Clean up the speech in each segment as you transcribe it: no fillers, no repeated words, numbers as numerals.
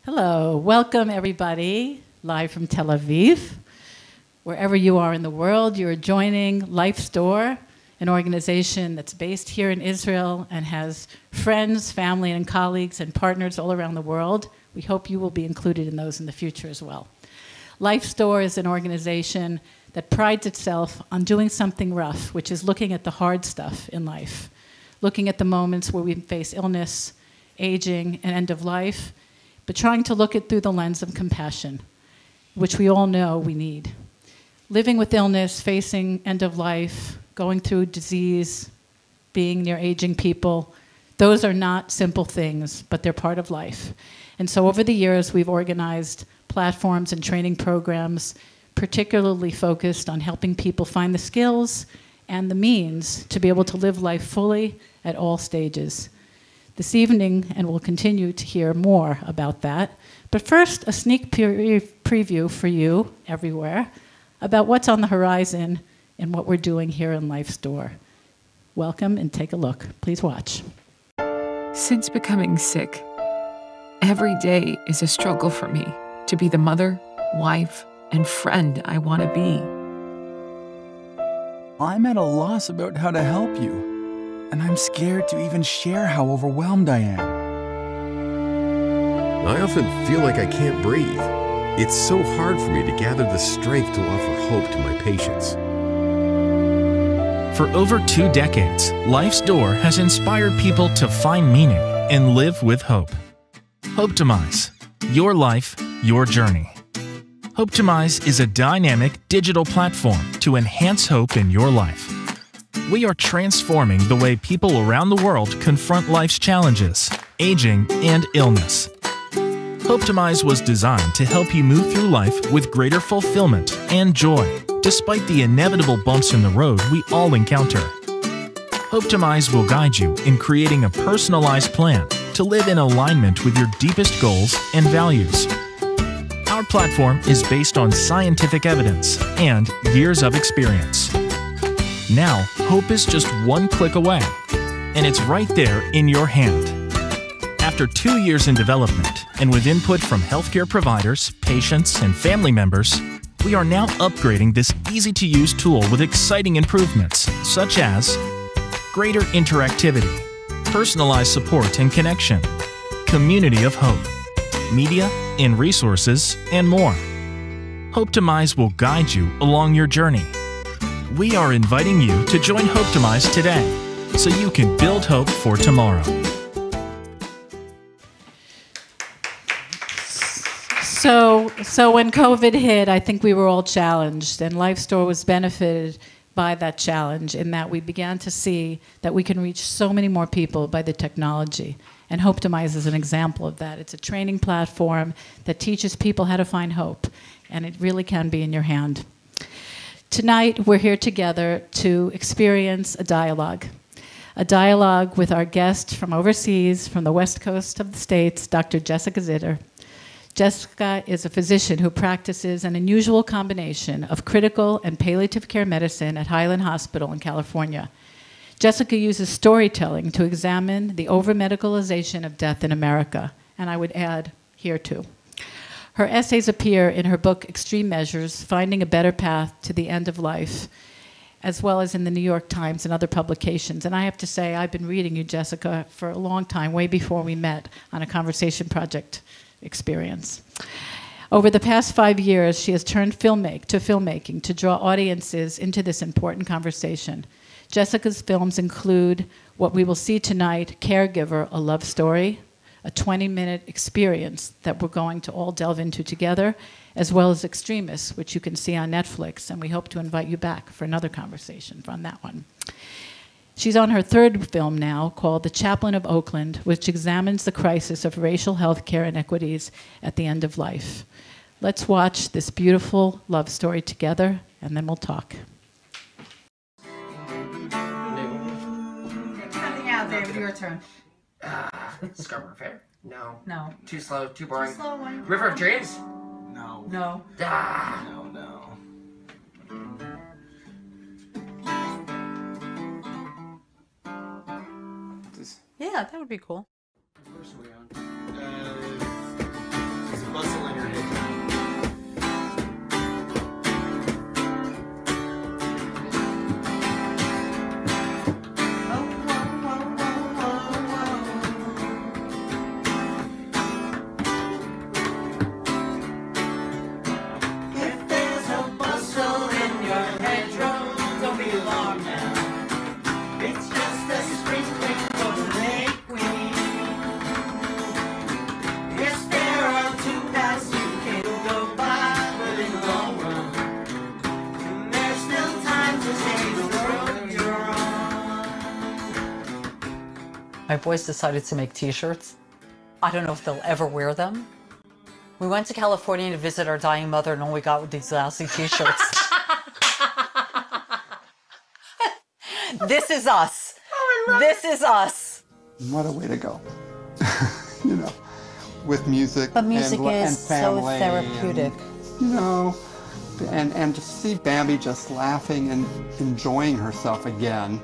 Hello, welcome everybody, live from Tel Aviv. Wherever you are in the world, you're joining Life Store, an organization that's based here in Israel and has friends, family, and colleagues and partners all around the world. We hope you will be included in those in the future as well. Life Store is an organization that prides itself on doing something rough, which is looking at the hard stuff in life, looking at the moments where we face illness, aging, and end of life, but trying to look at through the lens of compassion, which we all know we need. Living with illness, facing end of life, going through disease, being near aging people, those are not simple things, but they're part of life. And so over the years, we've organized platforms and training programs particularly focused on helping people find the skills and the means to be able to live life fully at all stages. This evening, and we'll continue to hear more about that, but first, a sneak preview for you everywhere about what's on the horizon and what we're doing here in Life Store. Welcome and take a look. Please watch. Since becoming sick, every day is a struggle for me to be the mother, wife, and friend I want to be. I'm at a loss about how to help you. And I'm scared to even share how overwhelmed I am. I often feel like I can't breathe. It's so hard for me to gather the strength to offer hope to my patients. For over 2 decades, Life's Door has inspired people to find meaning and live with hope. Hopetimize. Your life, your journey. Hopetimize is a dynamic digital platform to enhance hope in your life. We are transforming the way people around the world confront life's challenges, aging, and illness. Hopetimize was designed to help you move through life with greater fulfillment and joy, despite the inevitable bumps in the road we all encounter. Hopetimize will guide you in creating a personalized plan to live in alignment with your deepest goals and values. Our platform is based on scientific evidence and years of experience. Now, hope is just one click away, and it's right there in your hand. After 2 years in development, and with input from healthcare providers, patients, and family members, we are now upgrading this easy-to-use tool with exciting improvements, such as greater interactivity, personalized support and connection, community of hope, media and resources, and more. Hopetimize will guide you along your journey. We are inviting you to join Hopetimize today, so you can build hope for tomorrow. So when COVID hit, I think we were all challenged, and Life Store was benefited by that challenge in that we began to see that we can reach so many more people by the technology. And Hopetimize is an example of that. It's a training platform that teaches people how to find hope, and it really can be in your hand. Tonight, we're here together to experience a dialogue with our guest from overseas, from the West Coast of the States, Dr. Jessica Zitter. Jessica is a physician who practices an unusual combination of critical and palliative care medicine at Highland Hospital in California. Jessica uses storytelling to examine the over-medicalization of death in America, and I would add here too. Her essays appear in her book, Extreme Measures, Finding a Better Path to the End of Life, as well as in the New York Times and other publications. And I have to say, I've been reading you, Jessica, for a long time, way before we met on a Conversation Project experience. Over the past 5 years, she has turned to filmmaking to draw audiences into this important conversation. Jessica's films include what we will see tonight, Caregiver, A Love Story, a 20-minute experience that we're going to all delve into together, as well as Extremists, which you can see on Netflix, and we hope to invite you back for another conversation on that one. She's on her 3rd film now, called The Chaplain of Oakland, which examines the crisis of racial health care inequities at the end of life. Let's watch this beautiful love story together, and then we'll talk. Something out there, your turn. Scarborough Fair? No. No. Too slow, too boring. Too slow one. River of Dreams? No. No. Ah. No. Yeah, that would be cool. My boys decided to make t-shirts. I don't know if they'll ever wear them. We went to California to visit our dying mother, and all we got were these lousy t-shirts. This is us. Oh, this is us. What a way to go. You know, with music. But music and is so family therapeutic. And, you know, and to see Bambi just laughing and enjoying herself again,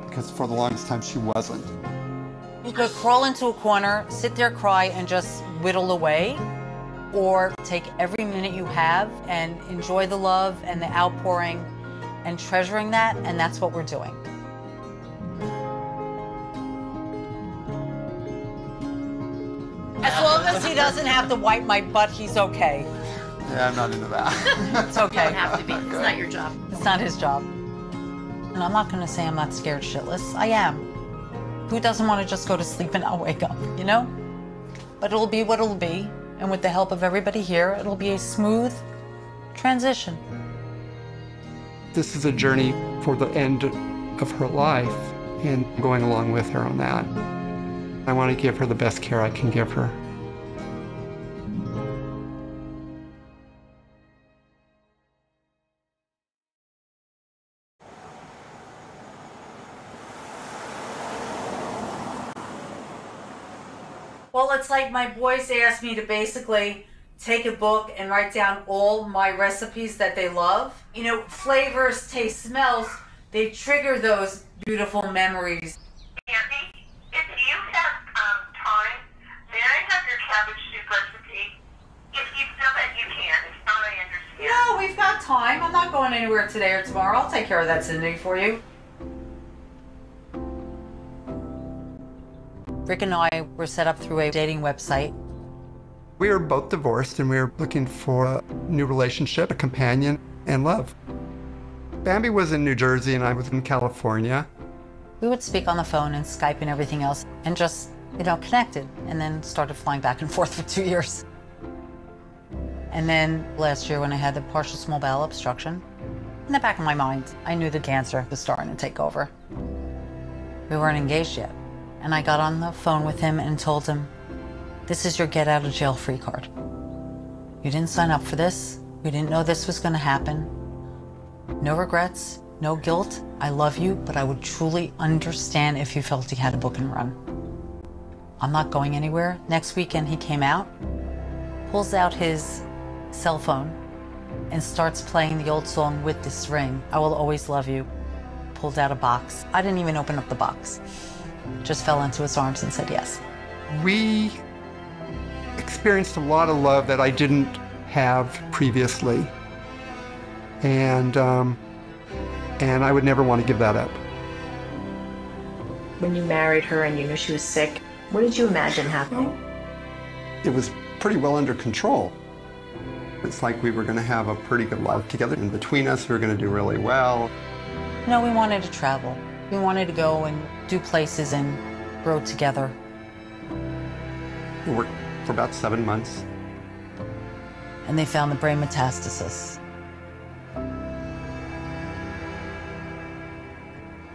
because for the longest time she wasn't. You could crawl into a corner, sit there, cry, and just whittle away, or take every minute you have and enjoy the love and the outpouring and treasuring that, and that's what we're doing. As long as he doesn't have to wipe my butt, he's okay. Yeah, I'm not into that. It's okay. You don't have to be. It's not your job. It's not his job. And I'm not gonna say I'm not scared shitless. I am. Who doesn't want to just go to sleep and not wake up, you know? But it'll be what it'll be. And with the help of everybody here, it'll be a smooth transition. This is a journey for the end of her life, and going along with her on that. I want to give her the best care I can give her. Well, it's like my boys asked me to basically take a book and write down all my recipes that they love. You know, flavors, taste, smells, they trigger those beautiful memories. Andy, if you have time, may I have your cabbage soup recipe? If you feel that you can, if not, I understand. No, we've got time. I'm not going anywhere today or tomorrow. I'll take care of that Cindy for you. Rick and I were set up through a dating website. We were both divorced and we were looking for a new relationship, a companion, and love. Bambi was in New Jersey and I was in California. We would speak on the phone and Skype and everything else and just, you know, connected, and then started flying back and forth for 2 years. And then last year when I had the partial small bowel obstruction, in the back of my mind, I knew the cancer was starting to take over. We weren't engaged yet. And I got on the phone with him and told him, this is your get out of jail free card. You didn't sign up for this. You didn't know this was gonna happen. No regrets, no guilt. I love you, but I would truly understand if you felt he had a book and run. I'm not going anywhere. Next weekend he came out, pulls out his cell phone and starts playing the old song, With This Ring, I Will Always Love You. Pulled out a box. I didn't even open up the box. Just fell into his arms and said yes. We experienced a lot of love that I didn't have previously. And I would never want to give that up. When you married her and you knew she was sick, what did you imagine happening? It was pretty well under control. It's like we were going to have a pretty good life together. And between us, we were going to do really well. No, we wanted to travel. We wanted to go and do places and grow together. We worked for about 7 months. And they found the brain metastasis.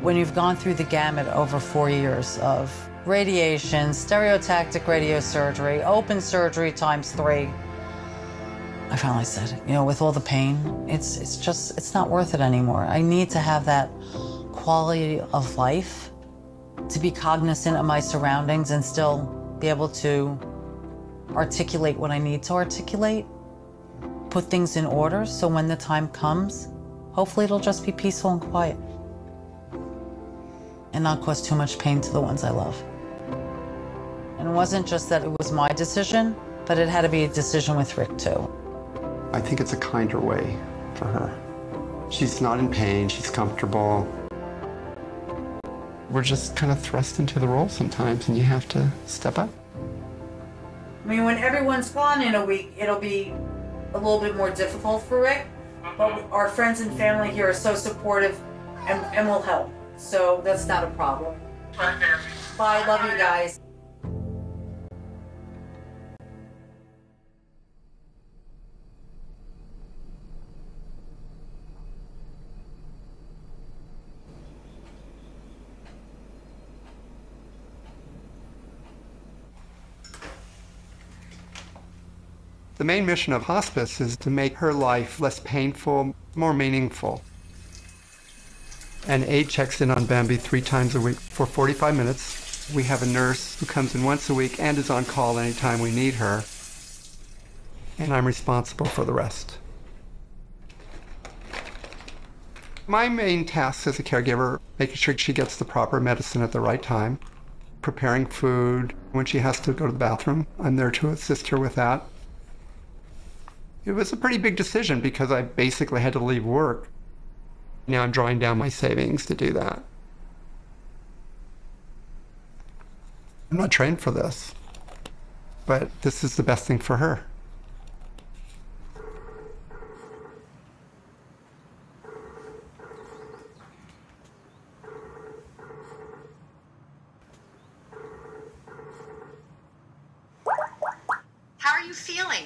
When you've gone through the gamut over 4 years of radiation, stereotactic radiosurgery, open surgery ×3, I finally said, you know, with all the pain, it's not worth it anymore. I need to have that quality of life, to be cognizant of my surroundings and still be able to articulate what I need to articulate, put things in order so when the time comes, hopefully it'll just be peaceful and quiet and not cause too much pain to the ones I love. And it wasn't just that it was my decision, but it had to be a decision with Rick too. I think it's a kinder way for her. She's not in pain, she's comfortable. We're just kind of thrust into the role sometimes and you have to step up. I mean, when everyone's gone in a week, it'll be a little bit more difficult for Rick, but our friends and family here are so supportive and will help. So that's not a problem. Bye, love you guys. The main mission of hospice is to make her life less painful, more meaningful. An aide checks in on Bambi 3 times a week for 45 minutes. We have a nurse who comes in once a week and is on call anytime we need her. And I'm responsible for the rest. My main tasks as a caregiver, making sure she gets the proper medicine at the right time, preparing food. When she has to go to the bathroom, I'm there to assist her with that. It was a pretty big decision because I basically had to leave work. Now I'm drawing down my savings to do that. I'm not trained for this, but this is the best thing for her. How are you feeling?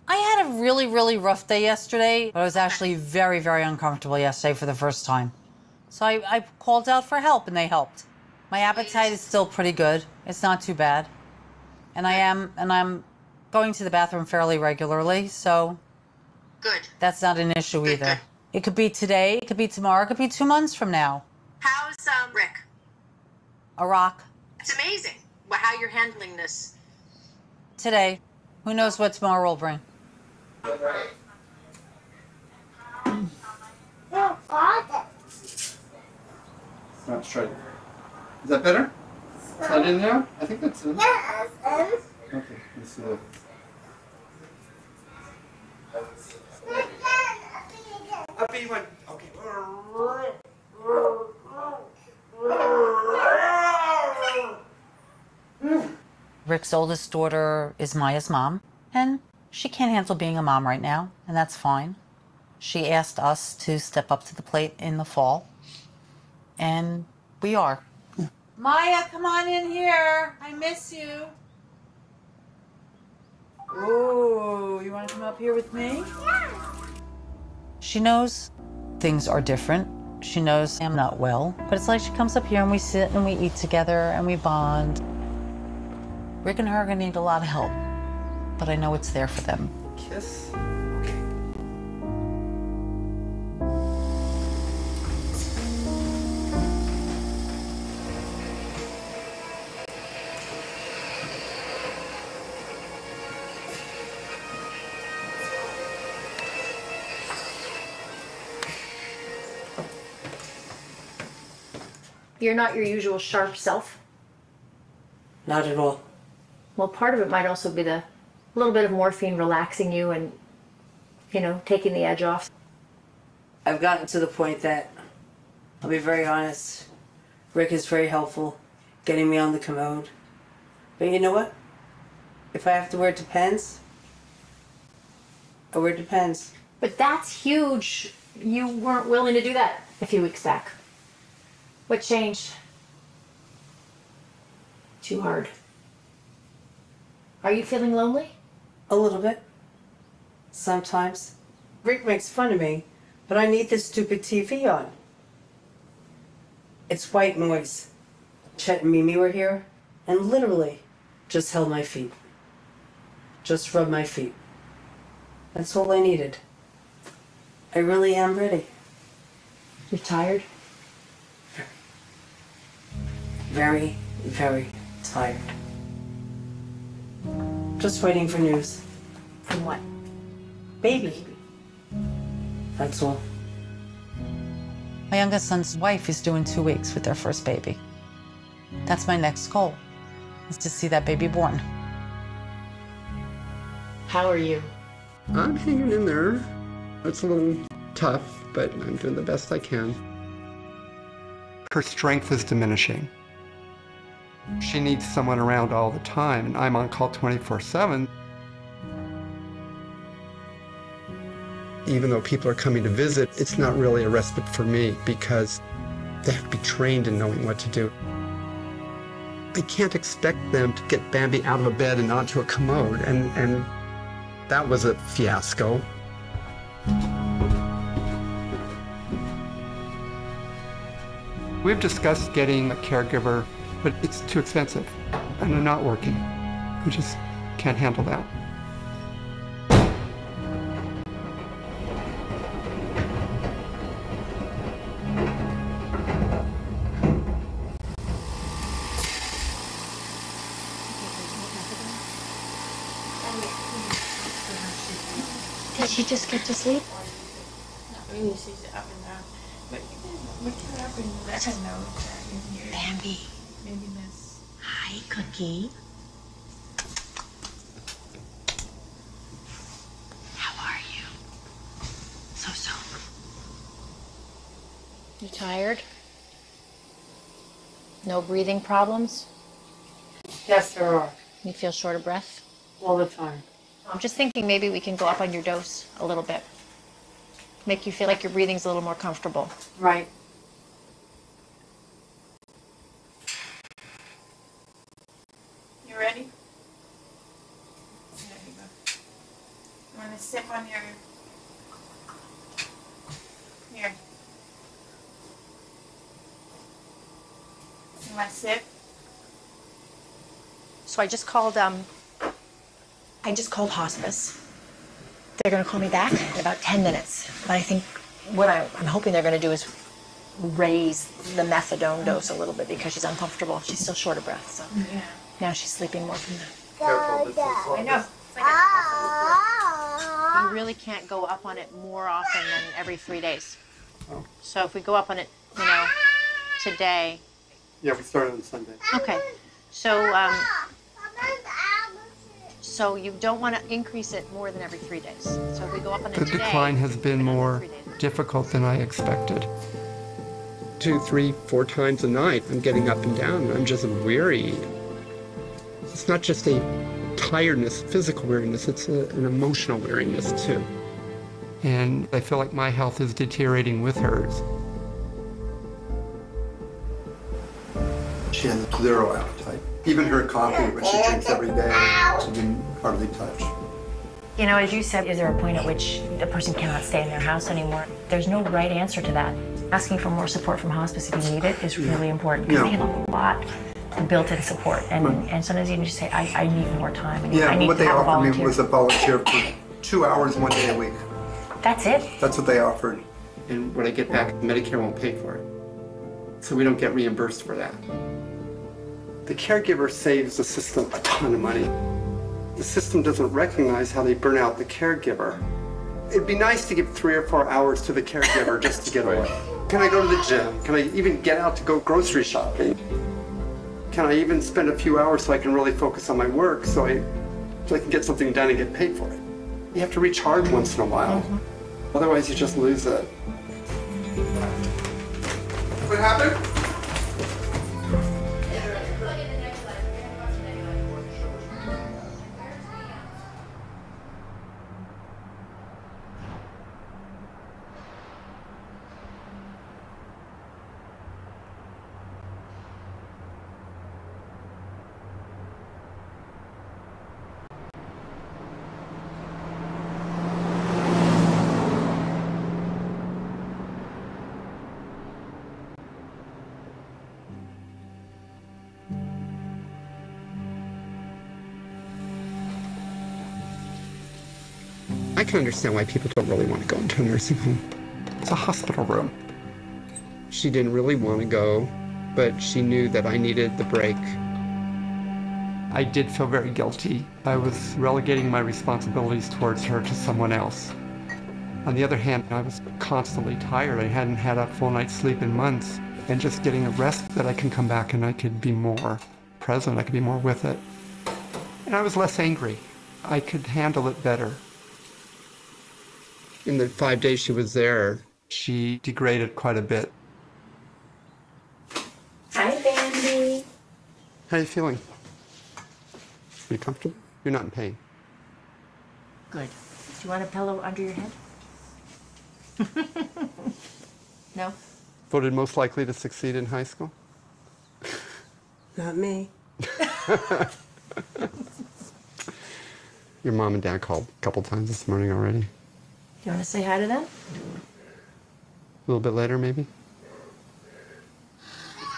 I had a really, really rough day yesterday. I was actually very, very uncomfortable yesterday for the first time. So I called out for help and they helped. My appetite is still pretty good. It's not too bad. And I'm going to the bathroom fairly regularly, so Good. that's not an issue Good, either. good. It could be today, it could be tomorrow, it could be 2 months from now. How's Rick? A rock. It's amazing how you're handling this. Today. Who knows what tomorrow will bring? That's right. Is that better? Is that in there? I think that's in. Okay, let's see that. A big one. Okay. Rick's oldest daughter is Maya's mom, and she can't handle being a mom right now, and that's fine. She asked us to step up to the plate in the fall, and we are. Yeah. Maya, come on in here. I miss you. Ooh, you want to come up here with me? Yeah. She knows things are different. She knows I'm not well, but it's like she comes up here and we sit and we eat together and we bond. Rick and her are gonna need a lot of help, but I know it's there for them. Kiss. You're not your usual sharp self. Not at all. Well, part of it might also be the little bit of morphine relaxing you and, taking the edge off. I've gotten to the point that, I'll be very honest, Rick is very helpful getting me on the commode. But you know what? If I have to wear Depends, I wear Depends. But that's huge. You weren't willing to do that a few weeks back. What changed? Too hard. Are you feeling lonely? A little bit. Sometimes. Rick makes fun of me, but I need this stupid TV on. It's white noise. Chet and Mimi were here, and literally just held my feet. Just rubbed my feet. That's all I needed. I really am ready. You're tired? Very, very tired. Just waiting for news. From what? Baby. That's all. My youngest son's wife is due in 2 weeks with their first baby. That's my next goal, is to see that baby born. How are you? I'm hanging in there. It's a little tough, but I'm doing the best I can. Her strength is diminishing. She needs someone around all the time, and I'm on call 24/7. Even though people are coming to visit, it's not really a respite for me because they have to be trained in knowing what to do. I can't expect them to get Bambi out of a bed and onto a commode, and that was a fiasco. We've discussed getting a caregiver, but it's too expensive, and they're not working. We just can't handle that. Did she just get to sleep? Not really, she's up and down. But look her up and let her know that you're here. Bambi. Maybe miss. Hi, Cookie. How are you? So. You tired? No breathing problems? Yes, there are. You feel short of breath? All the time. I'm just thinking maybe we can go up on your dose a little bit. Make you feel like your breathing's a little more comfortable. Right. You ready? There you go. You want to sip on your... Here. You want to sip? So I just called hospice. They're gonna call me back in about 10 minutes. But I think what I'm hoping they're gonna do is raise the methadone dose a little bit because she's uncomfortable. She's still short of breath, so Yeah. now she's sleeping more from that. I know. You really can't go up on it more often than every 3 days. Oh. So if we go up on it, today. Yeah, we started on Sunday. Okay. So you don't want to increase it more than every 3 days. So if we go up on it The today, decline has been more difficult than I expected. 2, 3, 4 times a night, I'm getting up and down. I'm just weary. It's not just a tiredness, physical weariness, it's an emotional weariness too. And I feel like my health is deteriorating with hers. She has 0 appetite. Even her coffee, which she drinks every day, she can hardly touch. As you said, is there a point at which a person cannot stay in their house anymore? There's no right answer to that. Asking for more support from hospice if you need it is really important because they have a lot of built-in support. And sometimes you can just say, I need more time. I need what to they have a offered me volunteer. was a volunteer for 2 hours 1 day a week. That's it? That's what they offered. And when I get back, Medicare won't pay for it. So we don't get reimbursed for that. The caregiver saves the system a ton of money. The system doesn't recognize how they burn out the caregiver. It'd be nice to give 3 or 4 hours to the caregiver just to get away. Can I go to the gym? Can I even get out to go grocery shopping? Can I even spend a few hours so I can really focus on my work so I can get something done and get paid for it? You have to recharge once in a while. Otherwise you just lose it. What happened? I can understand why people don't really want to go into a nursing home. It's a hospital room. She didn't really want to go, but she knew that I needed the break. I did feel very guilty. I was relegating my responsibilities towards her to someone else. On the other hand, I was constantly tired. I hadn't had a full night's sleep in months. And just getting a rest that I can come back and I could be more present, I could be more with it. And I was less angry. I could handle it better. In the 5 days she was there, she degraded quite a bit. Hi, Bambi. How are you feeling? Are you comfortable? You're not in pain. Good. Do you want a pillow under your head? No? Voted most likely to succeed in high school? Not me. Your mom and dad called a couple times this morning already. You want to say hi to them? A little bit later, maybe?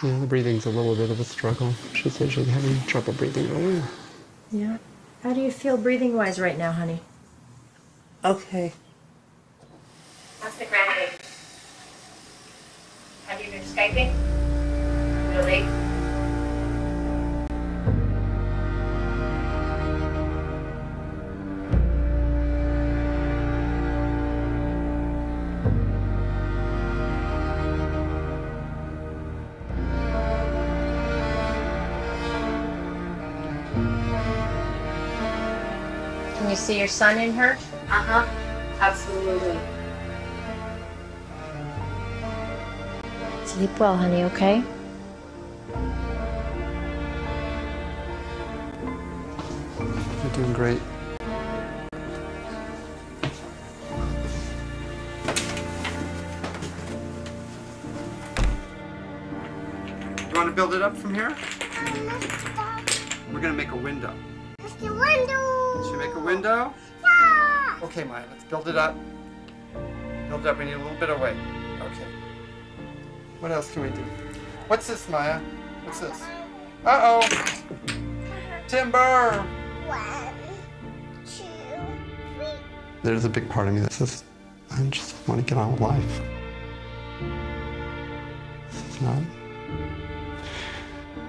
Yeah, the breathing's a little bit of a struggle. She said she's having trouble breathing earlier. Yeah. How do you feel breathing-wise right now, honey? Okay. How's the grandbaby? Have you been Skyping? Really? Can you see your son in her? Uh-huh. Absolutely. Sleep well, honey, okay? You're doing great. You want to build it up from here? We're going to make a window. Should we make a window? Yeah! Okay, Maya, let's build it up. Build it up. We need a little bit of weight. Okay. What else can we do? What's this, Maya? What's this? Uh-oh! Timber! 1, 2, 3. There's a big part of me that says, I just want to get on with life.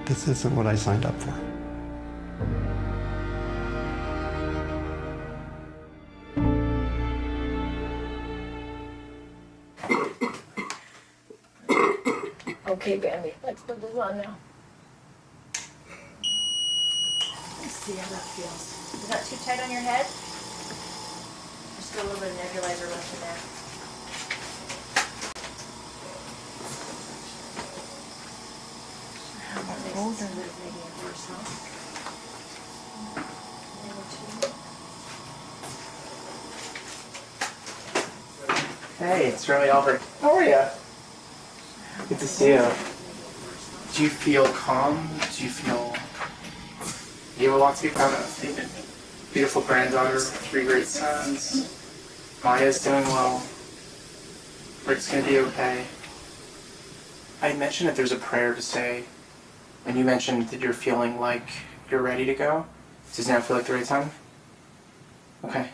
This isn't what I signed up for. Okay, Bambi, let's put this on now. Let's see how that feels. Is that too tight on your head? There's still a little bit of nebulizer left in there. Hey, it's Riley Albert. How are you? Good to see you. Do you feel calm? Do you feel you have a lot to be proud of? Beautiful granddaughter, 3 great sons. Maya's doing well. Rick's gonna be okay. I mentioned that there's a prayer to say, and you mentioned that you're feeling like you're ready to go. Does now feel like the right time? Okay.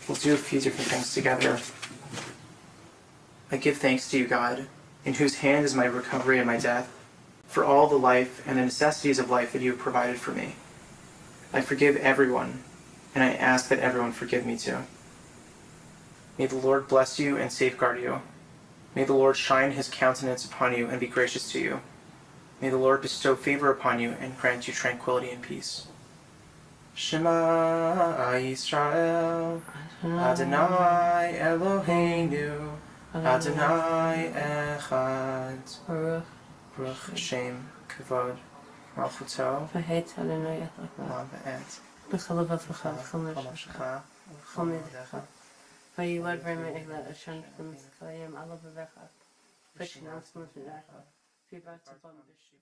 We'll do a few different things together. I give thanks to you, God, in whose hand is my recovery and my death, for all the life and the necessities of life that you have provided for me. I forgive everyone, and I ask that everyone forgive me too. May the Lord bless you and safeguard you. May the Lord shine his countenance upon you and be gracious to you. May the Lord bestow favor upon you and grant you tranquility and peace. Shema Yisrael, Adonai Eloheinu, Adonai Echad, Baruch Hashem, Kavod, Malchuto, V'het Adonai V'et, B'chalav V'chav, Chomashcha, Chomidcha, V'yivad V'remei Egla Ashan V'mitzkayim Alav V'vecha, V'shinam Smurfinacha, V'yivad Tzapam V'shit.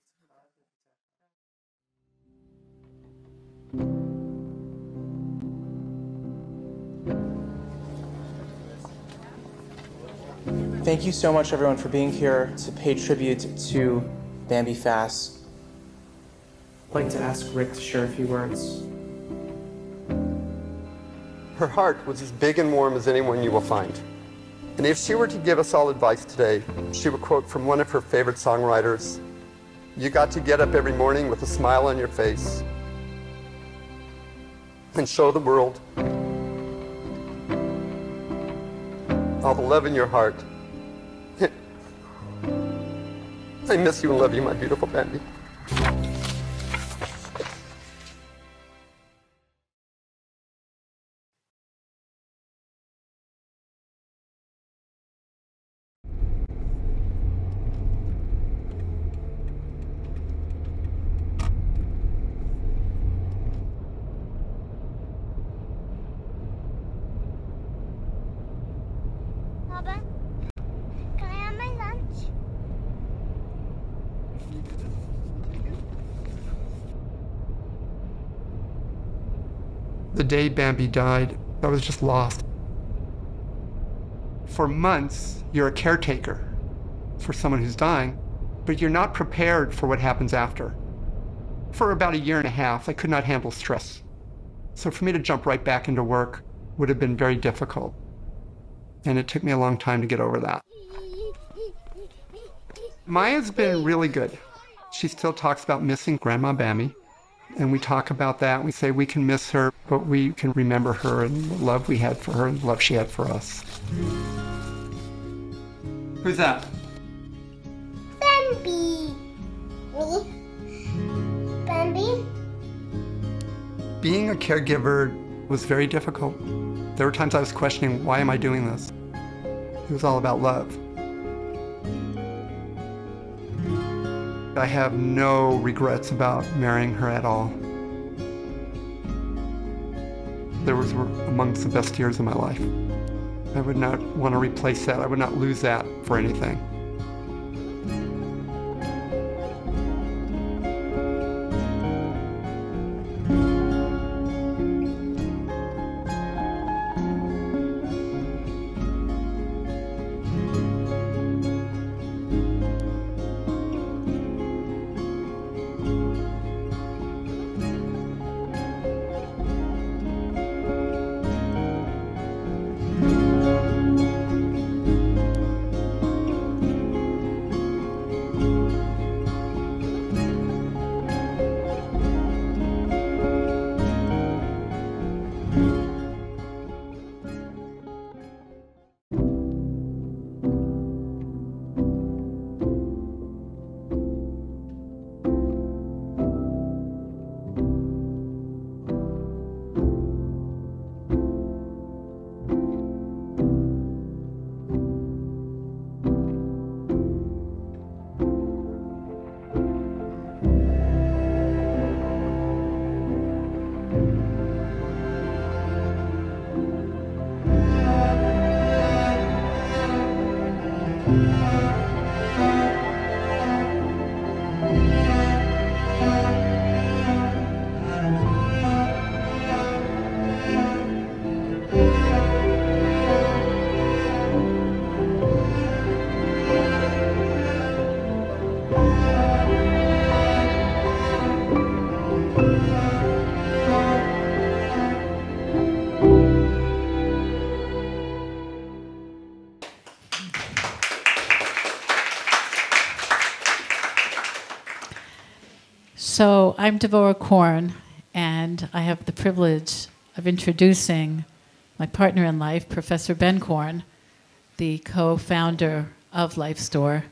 Thank you so much, everyone, for being here to pay tribute to Bambi Fass. I'd like to ask Rick to share a few words. Her heart was as big and warm as anyone you will find. And if she were to give us all advice today, she would quote from one of her favorite songwriters, "You got to get up every morning with a smile on your face and show the world all the love in your heart." I miss you and love you, my beautiful Bambi. Papa, can I have my lunch? The day Bambi died, I was just lost. For months, you're a caretaker for someone who's dying, but you're not prepared for what happens after. For about 1.5 years, I could not handle stress. So for me to jump right back into work would have been very difficult. And it took me a long time to get over that. Maya's been really good. She still talks about missing Grandma Bambi. And we talk about that. We say we can miss her, but we can remember her and the love we had for her and the love she had for us. Who's that? Bambi. Me. Bambi. Being a caregiver was very difficult. There were times I was questioning, why am I doing this? It was all about love. I have no regrets about marrying her at all. There was amongst the best years of my life. I would not want to replace that. I would not lose that for anything. So I'm Devorah Korn, and I have the privilege of introducing my partner in life, Professor Ben Korn, the co-founder of LifeStore.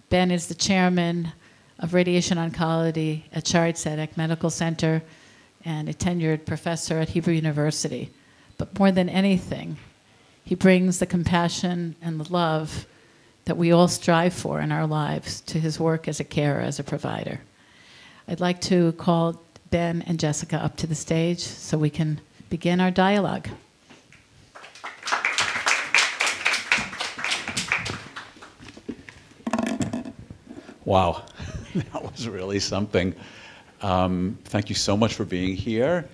Ben is the chairman of radiation oncology at Shaare Zedek Medical Center and a tenured professor at Hebrew University. But more than anything, he brings the compassion and the love that we all strive for in our lives to his work as a carer, as a provider. I'd like to call Ben and Jessica up to the stage so we can begin our dialogue. Wow, that was really something. Thank you so much for being here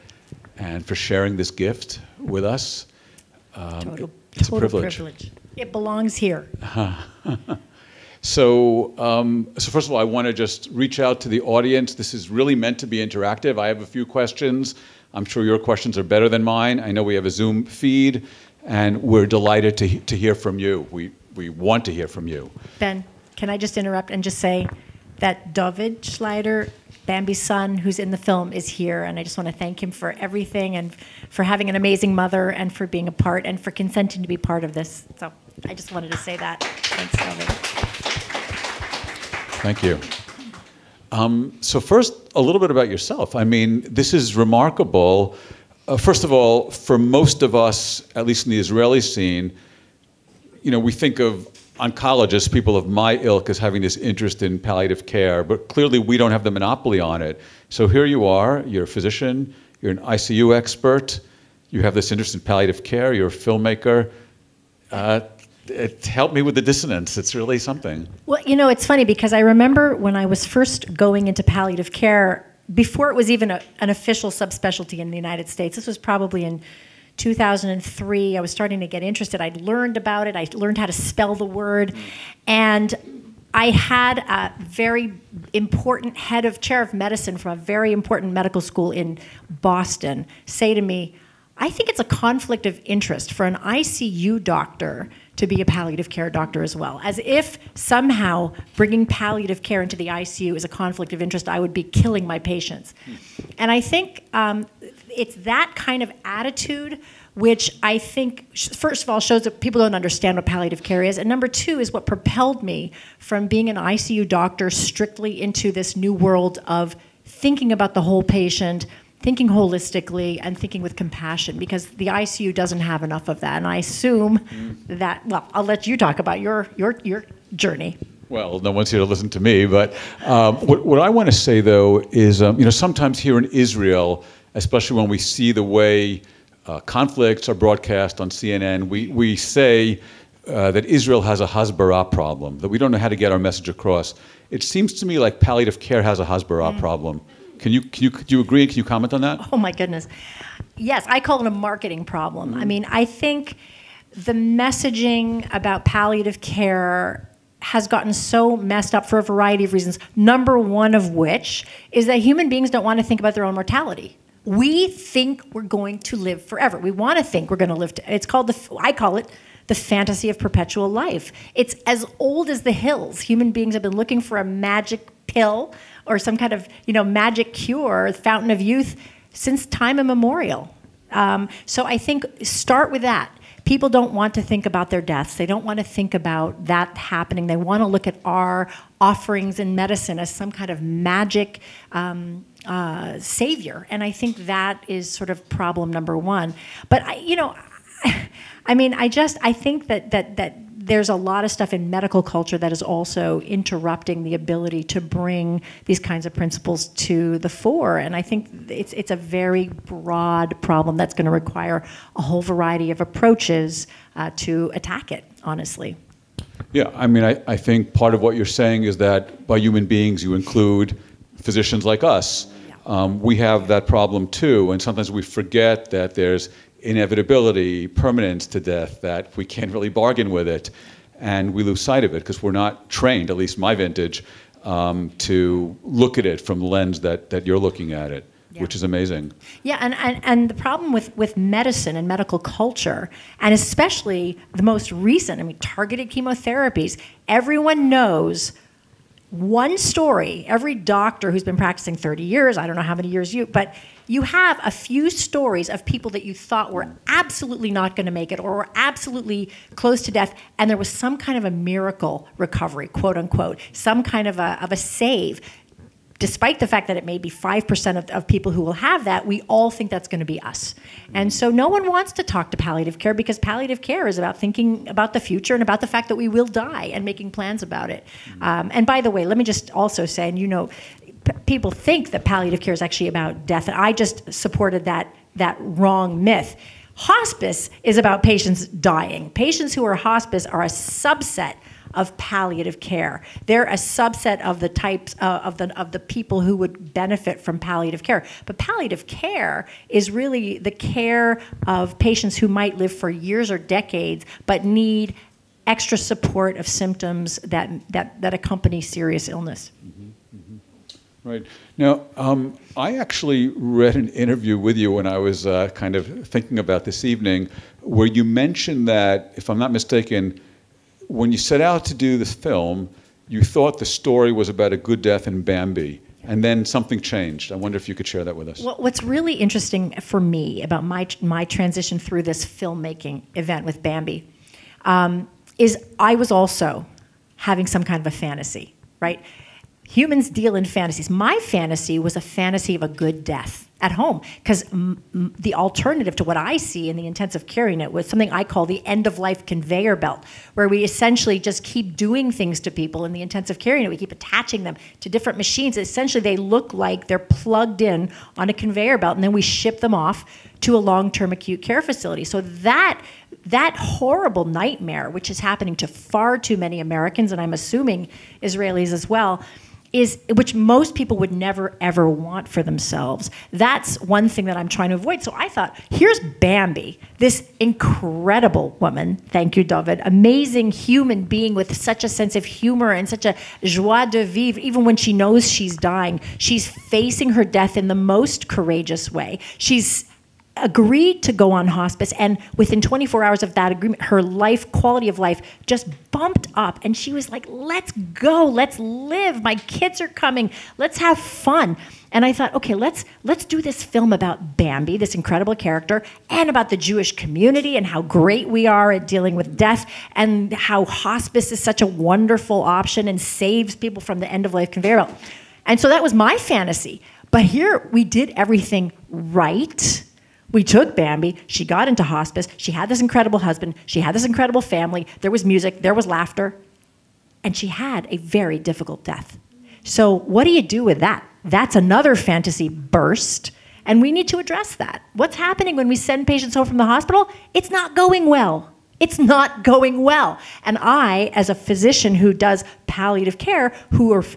and for sharing this gift with us. It's a privilege. It belongs here. So first of all, I want to just reach out to the audience. This is really meant to be interactive. I have a few questions. I'm sure your questions are better than mine. I know we have a Zoom feed, and we're delighted to hear from you. We want to hear from you. Ben, can I just interrupt and just say that David Schneider, Bambi's son, who's in the film, is here, and I just want to thank him for everything and for having an amazing mother and for being a part and for consenting to be part of this. So I just wanted to say that. Thanks, David. Thank you. So first, a little bit about yourself. I mean, this is remarkable. First of all, for most of us, at least in the Israeli scene, you know, we think of oncologists, people of my ilk, as having this interest in palliative care, but clearly we don't have the monopoly on it. So here you are, you're a physician, you're an ICU expert, you have this interest in palliative care, you're a filmmaker. It helped me with the dissonance. It's really something. Well, you know, it's funny because I remember when I was first going into palliative care, before it was even an official subspecialty in the United States, this was probably in 2003, I was starting to get interested. I'd learned about it. I learned how to spell the word. And I had a very important chair of medicine from a very important medical school in Boston say to me, I think it's a conflict of interest for an ICU doctor to be a palliative care doctor as well. As if somehow bringing palliative care into the ICU is a conflict of interest, I would be killing my patients. And I think it's that kind of attitude which I think, first of all, shows that people don't understand what palliative care is, and number two is what propelled me from being an ICU doctor strictly into this new world of thinking about the whole patient thinking holistically and thinking with compassion, because the ICU doesn't have enough of that. And I assume that, well, I'll let you talk about your journey. Well, no one's here to listen to me, but what I want to say, though, is, sometimes here in Israel, especially when we see the way conflicts are broadcast on CNN, we say that Israel has a Hasbara problem, that we don't know how to get our message across. It seems to me like palliative care has a Hasbara problem. Do you agree? Can you comment on that? Oh my goodness. Yes, I call it a marketing problem. I mean, I think the messaging about palliative care has gotten so messed up for a variety of reasons. Number one of which is that human beings don't want to think about their own mortality. We think we're going to live forever. We want to think we're going to live. I call it the fantasy of perpetual life. It's as old as the hills. Human beings have been looking for a magic pill or some kind of, magic cure, fountain of youth, since time immemorial. So I think start with that. People don't want to think about their deaths. They don't want to think about that happening. They want to look at our offerings in medicine as some kind of magic savior. And I think that is sort of problem number one. But I think that there's a lot of stuff in medical culture that is also interrupting the ability to bring these kinds of principles to the fore. And I think it's a very broad problem that's going to require a whole variety of approaches to attack it, honestly. Yeah, I think part of what you're saying is that by human beings you include physicians like us. We have that problem too, and sometimes we forget that there's inevitability, permanence to death, that we can't really bargain with it, and we lose sight of it because we're not trained, at least my vintage, to look at it from the lens that you're looking at it, which is amazing. Yeah, and the problem with medicine and medical culture, and especially the most recent, targeted chemotherapies, everyone knows one story. Every doctor who's been practicing 30 years, I don't know how many years but you have a few stories of people that you thought were absolutely not going to make it or were absolutely close to death, and there was some kind of a miracle recovery, quote unquote, some kind of a save. Despite the fact that it may be 5% of people who will have that, we all think that's going to be us. And so no one wants to talk to palliative care because palliative care is about thinking about the future and about the fact that we will die and making plans about it. And by the way, let me just also say, and people think that palliative care is actually about death, and I just supported that wrong myth. Hospice is about patients dying. Patients who are hospice are a subset of palliative care. They're a subset of the types of the people who would benefit from palliative care. But palliative care is really the care of patients who might live for years or decades but need extra support of symptoms that accompany serious illness. Right. Now, I actually read an interview with you when I was kind of thinking about this evening, where you mentioned that, if I'm not mistaken, when you set out to do this film, you thought the story was about a good death in Bambi, and then something changed. I wonder if you could share that with us. Well, what's really interesting for me about my transition through this filmmaking event with Bambi is I was also having some kind of a fantasy, right? Humans deal in fantasies. My fantasy was a fantasy of a good death at home, because the alternative to what I see in the intensive care unit was something I call the end-of-life conveyor belt, where we essentially just keep doing things to people in the intensive care unit. We keep attaching them to different machines. Essentially, they look like they're plugged in on a conveyor belt, and then we ship them off to a long-term acute care facility. So that horrible nightmare, which is happening to far too many Americans, and I'm assuming Israelis as well, which most people would never, ever want for themselves. That's one thing that I'm trying to avoid. So I thought, here's Bambi, this incredible woman, thank you, David, amazing human being with such a sense of humor and such a joie de vivre. Even when she knows she's dying, she's facing her death in the most courageous way. She's agreed to go on hospice, and within 24 hours of that agreement, her quality of life just bumped up, and she was like, let's go, let's live, my kids are coming, let's have fun. And I thought, okay, let's do this film about Bambi, this incredible character, and about the Jewish community and how great we are at dealing with death, and how hospice is such a wonderful option and saves people from the end-of-life conveyor belt. And so that was my fantasy. But here we did everything right. We took Bambi. She got into hospice. She had this incredible husband. She had this incredible family. There was music. There was laughter. And she had a very difficult death. So what do you do with that? That's another fantasy burst. And we need to address that. What's happening when we send patients home from the hospital? It's not going well. It's not going well. And I, as a physician who does palliative care,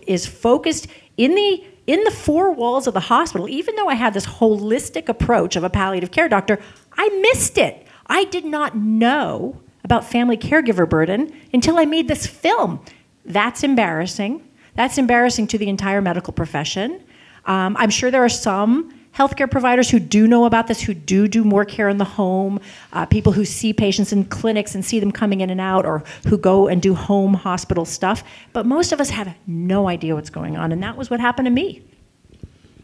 is focused in the four walls of the hospital, even though I have this holistic approach of a palliative care doctor, I missed it. I did not know about family caregiver burden until I made this film. That's embarrassing. That's embarrassing to the entire medical profession. I'm sure there are some healthcare providers who do know about this, who do more care in the home, people who see patients in clinics and see them coming in and out, or who go and do home hospital stuff. But most of us have no idea what's going on, and that was what happened to me.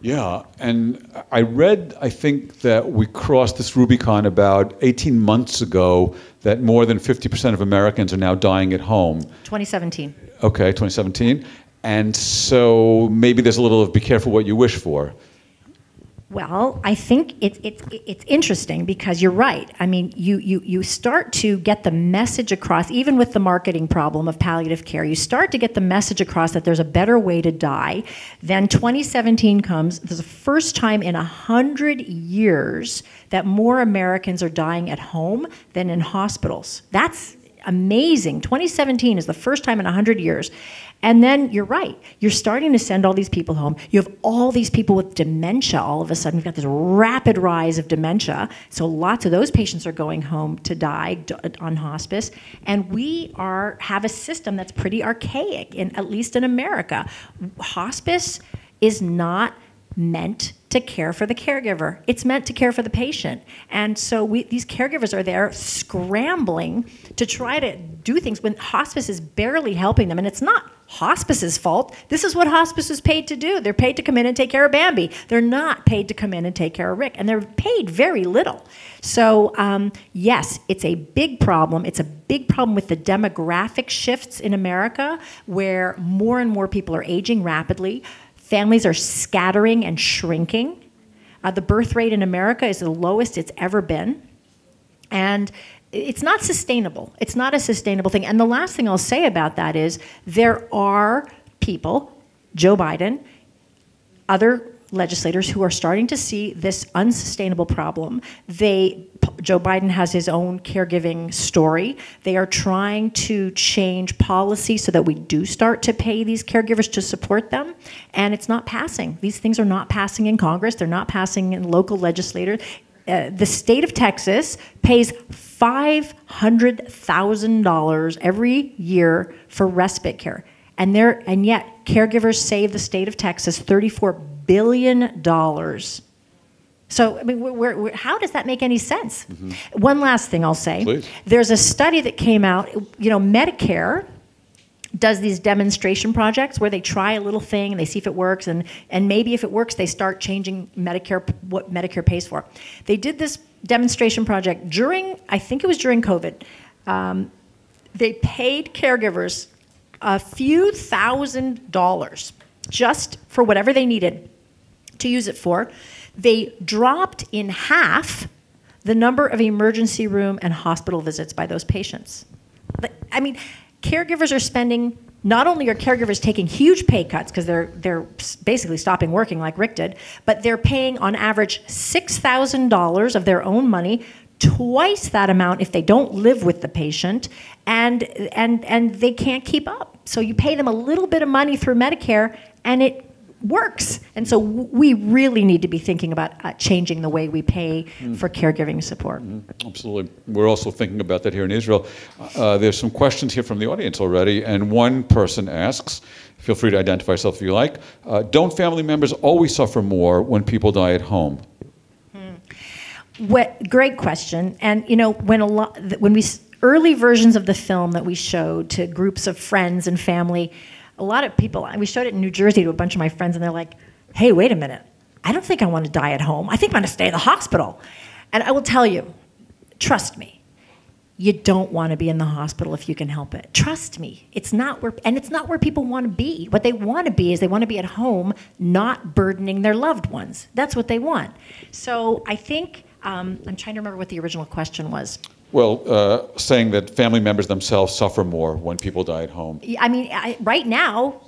Yeah, and I think that we crossed this Rubicon about 18 months ago, that more than 50% of Americans are now dying at home. 2017. Okay, 2017. And so maybe there's a little of be careful what you wish for. Well, I think it's interesting because you're right. I mean, you start to get the message across, even with the marketing problem of palliative care, you start to get the message across that there's a better way to die. Then 2017 comes, there's the first time in 100 years that more Americans are dying at home than in hospitals. That's amazing. 2017 is the first time in 100 years. And then you're right. You're starting to send all these people home. You have all these people with dementia all of a sudden. We've got this rapid rise of dementia. So lots of those patients are going home to die on hospice. And we have a system that's pretty archaic, at least in America. Hospice is not meant to care for the caregiver. It's meant to care for the patient. And so these caregivers are there scrambling to try to do things when hospice is barely helping them. And it's not hospice's fault. This is what hospice is paid to do. They're paid to come in and take care of Bambi. They're not paid to come in and take care of Rick. And they're paid very little. So yes, it's a big problem. It's a big problem with the demographic shifts in America, where more and more people are aging rapidly. Families are scattering and shrinking. The birth rate in America is the lowest it's ever been. And it's not sustainable. It's not a sustainable thing. And the last thing I'll say about that is there are people, Joe Biden, other legislators, who are starting to see this unsustainable problem. Joe Biden has his own caregiving story. They are trying to change policy so that we do start to pay these caregivers to support them, and it's not passing. These things are not passing in Congress. They're not passing in local legislators. The state of Texas pays $500,000 every year for respite care, and yet caregivers save the state of Texas $34 billion. So, I mean, how does that make any sense? Mm-hmm. One last thing I'll say. Please. There's a study that came out, Medicare does these demonstration projects where they try a little thing and they see if it works, and maybe if it works, they start changing what Medicare pays for. They did this demonstration project I think it was during COVID. They paid caregivers a few $1,000s just for whatever they needed to use it for. They dropped in half the number of emergency room and hospital visits by those patients. I mean, caregivers are spending, not only are caregivers taking huge pay cuts because they're basically stopping working like Rick did, but they're paying on average $6,000 of their own money, twice that amount if they don't live with the patient, and they can't keep up. So you pay them a little bit of money through Medicare, and it works. And so we really need to be thinking about changing the way we pay for caregiving support. Absolutely. We're also thinking about that here in Israel. There's some questions here from the audience already, and one person asks, feel free to identify yourself if you like, don't family members always suffer more when people die at home? Great question. And when early versions of the film that we showed to groups of friends and family, a lot of people, we showed it in New Jersey to a bunch of my friends, and they're like, hey, wait a minute. I don't think I want to die at home. I think I'm going to stay in the hospital. And I will tell you, trust me, you don't want to be in the hospital if you can help it. Trust me, it's not where people want to be. What they want to be is they want to be at home, not burdening their loved ones. That's what they want. So I think, I'm trying to remember what the original question was. Well, saying that family members themselves suffer more when people die at home. I mean, right now,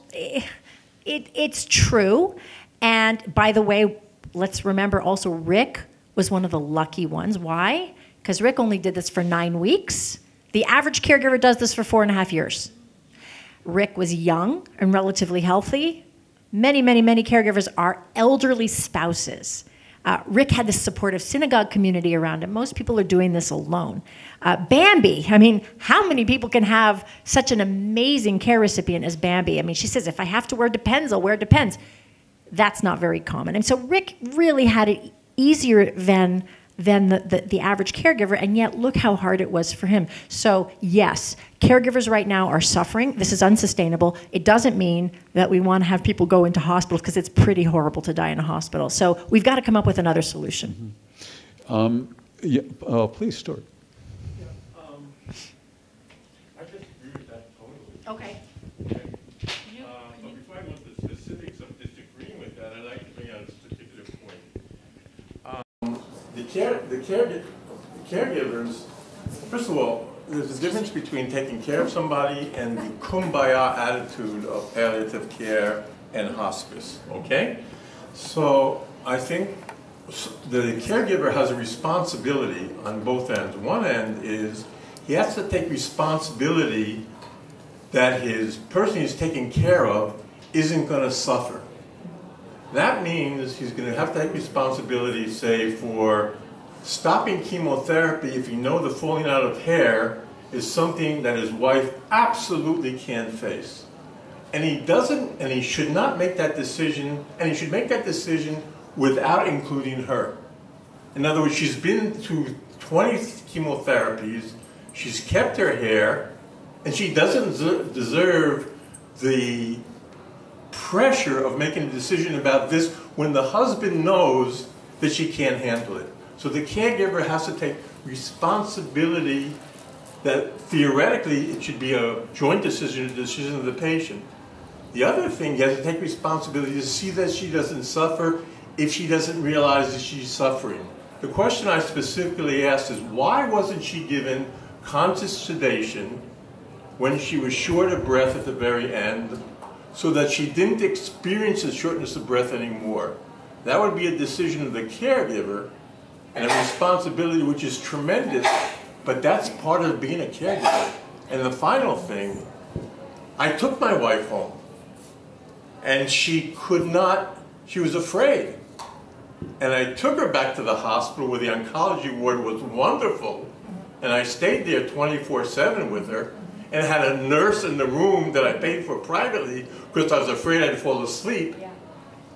it's true. And by the way, let's remember also Rick was one of the lucky ones. Why? Because Rick only did this for 9 weeks. The average caregiver does this for 4.5 years. Rick was young and relatively healthy. Many, many, many caregivers are elderly spouses. Rick had this supportive synagogue community around him. Most people are doing this alone. Bambi, I mean, how many people can have such an amazing care recipient as Bambi? I mean, she says, if I have to wear Depends, I'll wear Depends. That's not very common. And so Rick really had it easier than the average caregiver, and yet look how hard it was for him. So yes, caregivers right now are suffering. This is unsustainable. It doesn't mean that we want to have people go into hospitals, because it's pretty horrible to die in a hospital. So we've got to come up with another solution. Please, Stuart. I disagree with that totally. Okay. But before I go into the specifics of disagreeing with that, I'd like to bring out a particular point. The caregivers, first of all, there's a difference between taking care of somebody and the kumbaya attitude of palliative care and hospice, okay? So I think the caregiver has a responsibility on both ends. One end is he has to take responsibility that his person he's taking care of isn't going to suffer. That means he's going to have to take responsibility, say, for stopping chemotherapy if you know the falling out of hair is something that his wife absolutely can't face. And he doesn't, and he should not make that decision, and he should make that decision without including her. In other words, she's been through 20 chemotherapies, she's kept her hair, and she doesn't deserve the pressure of making a decision about this when the husband knows that she can't handle it. So the caregiver has to take responsibility that theoretically it should be a joint decision, a decision of the patient. The other thing, he has to take responsibility to see that she doesn't suffer if she doesn't realize that she's suffering. The question I specifically asked is, why wasn't she given conscious sedation when she was short of breath at the very end, so that she didn't experience the shortness of breath anymore? That would be a decision of the caregiver and a responsibility which is tremendous, but that's part of being a caregiver. And the final thing, I took my wife home, and she could not, she was afraid. And I took her back to the hospital where the oncology ward was wonderful, and I stayed there 24/7 with her, and had a nurse in the room that I paid for privately because I was afraid I'd fall asleep. Yeah.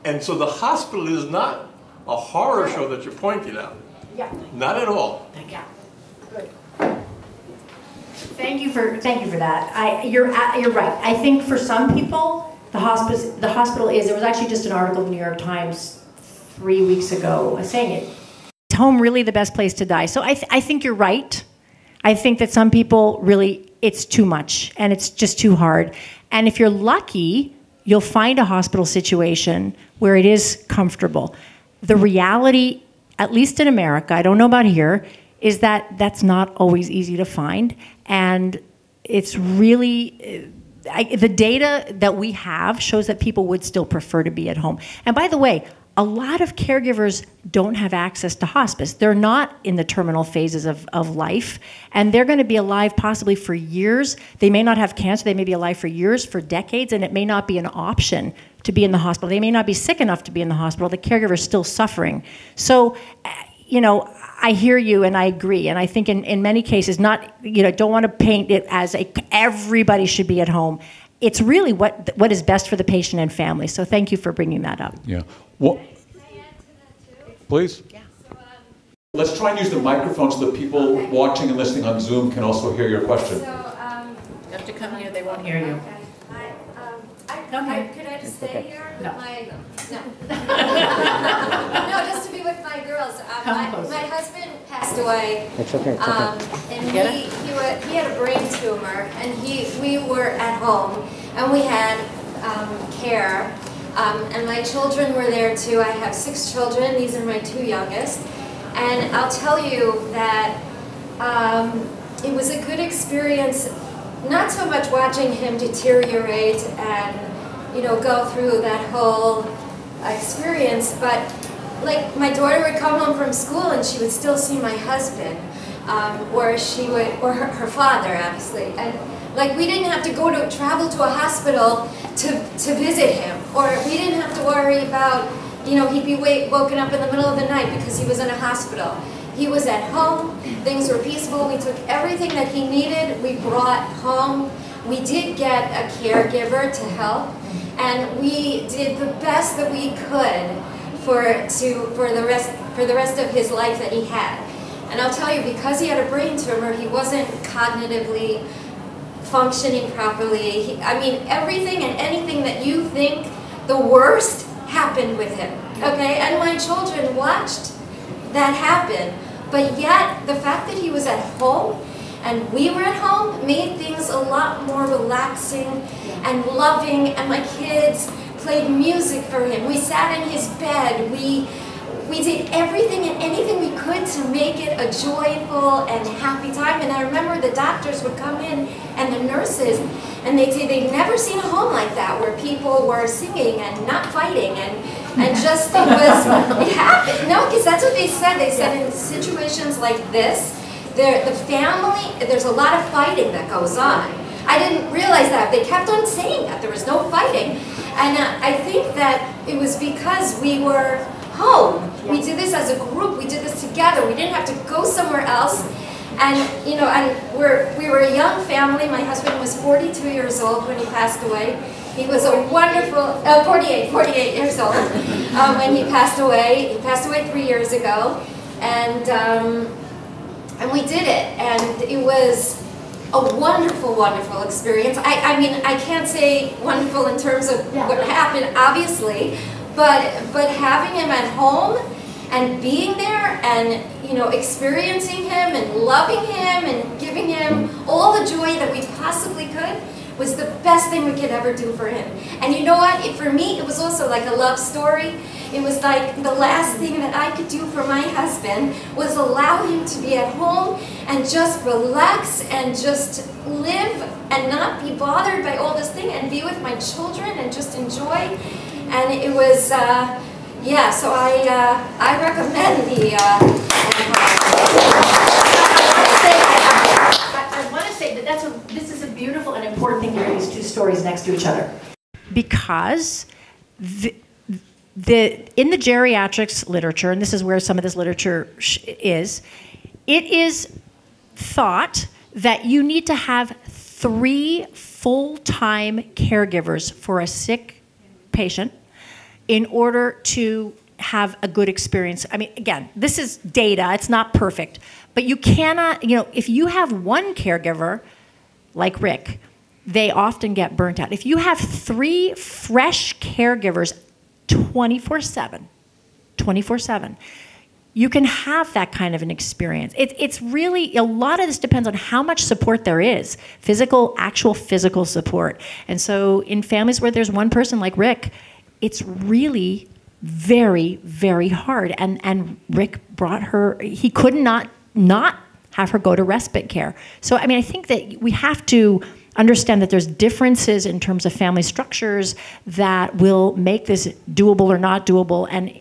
And so the hospital is not a horror show that you're pointing out. Yeah. Not at all. Yeah. Good. Thank you for that. You're right. I think for some people, the hospital is. There was actually just an article in the New York Times 3 weeks ago saying it. Is home really the best place to die? So I think you're right. I think that some people really, it's too much and it's just too hard. And if you're lucky, you'll find a hospital situation where it is comfortable. The reality, at least in America, I don't know about here, is that that's not always easy to find. And it's really, the data that we have shows that people would still prefer to be at home. And by the way, a lot of caregivers don't have access to hospice. They're not in the terminal phases of life, and they're going to be alive possibly for years. They may not have cancer. They may be alive for years, for decades, and it may not be an option to be in the hospital. They may not be sick enough to be in the hospital. The caregiver is still suffering. So, you know, I hear you and I agree. And I think in many cases, not, you know, don't want to paint it as everybody should be at home. It's really what is best for the patient and family. So thank you for bringing that up. Yeah. Well, please. Yeah. Let's try and use the microphone so that people watching and listening on Zoom can also hear your question. You have to come here. They won't hear you. Could I just stay here? No. No, just to be be with my girls. Come closer. My husband passed away. It's okay. It's okay. And he had a brain tumor, and we were at home, and we had care. And my children were there too. I have 6 children. These are my 2 youngest. And I'll tell you that it was a good experience, not so much watching him deteriorate and, go through that whole experience, but like my daughter would come home from school and she would still see my husband, or her father, obviously. And like we didn't have to travel to a hospital to visit him, or we didn't have to worry about, he'd be woken up in the middle of the night because he was in a hospital. He was at home, things were peaceful, we took everything that he needed, we brought home. We did get a caregiver to help, and we did the best that we could for the rest of his life that he had. And I'll tell you, because he had a brain tumor, he wasn't cognitively functioning properly. Everything and anything that you think the worst happened with him, okay? And my children watched that happen, but yet the fact that he was at home and we were at home made things a lot more relaxing and loving, and my kids played music for him. We sat in his bed. We did everything and anything we could to make it a joyful and happy time. And I remember the doctors would come in and the nurses, and they'd say they'd never seen a home like that where people were singing and not fighting and just it happened. No, because that's what they said. They said in situations like this, the family, there's a lot of fighting that goes on. I didn't realize that. They kept on saying that there was no fighting. And I think that it was because we were home. We did this as a group. We did this together. We didn't have to go somewhere else. And and we were a young family. My husband was 42 years old when he passed away. He was a wonderful 48 years old when he passed away. He passed away 3 years ago, and we did it, and it was a wonderful, wonderful experience. I can't say wonderful in terms of what happened, obviously, but having him at home and being there and experiencing him and loving him and giving him all the joy that we possibly could was the best thing we could ever do for him. And you know what? For me, it was also like a love story. It was like the last thing that I could do for my husband was allow him to be at home and just relax and just live and not be bothered by all this thing and be with my children and just enjoy. And it was, so I recommend the I want to say that this is a beautiful and important thing to hear these 2 stories next to each other. Because in the geriatrics literature, and this is where some of this literature is, it is thought that you need to have 3 full-time caregivers for a sick patient in order to have a good experience. Again, this is data, it's not perfect, but you cannot, if you have one caregiver, like Rick, they often get burnt out. If you have 3 fresh caregivers 24/7, you can have that kind of an experience. It's really, a lot of this depends on how much support there is, actual physical support. And so in families where there's one person like Rick, it's really very, very hard. And Rick brought her, he could not have her go to respite care. So, I think that we have to understand that there's differences in terms of family structures that will make this doable or not doable. And,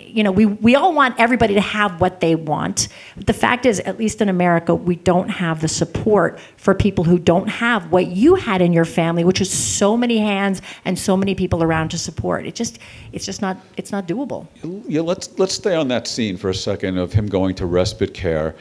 we all want everybody to have what they want. But the fact is, at least in America, we don't have the support for people who don't have what you had in your family, which is so many hands and so many people around to support. It's not doable. Yeah, let's stay on that scene for a second of him going to respite care.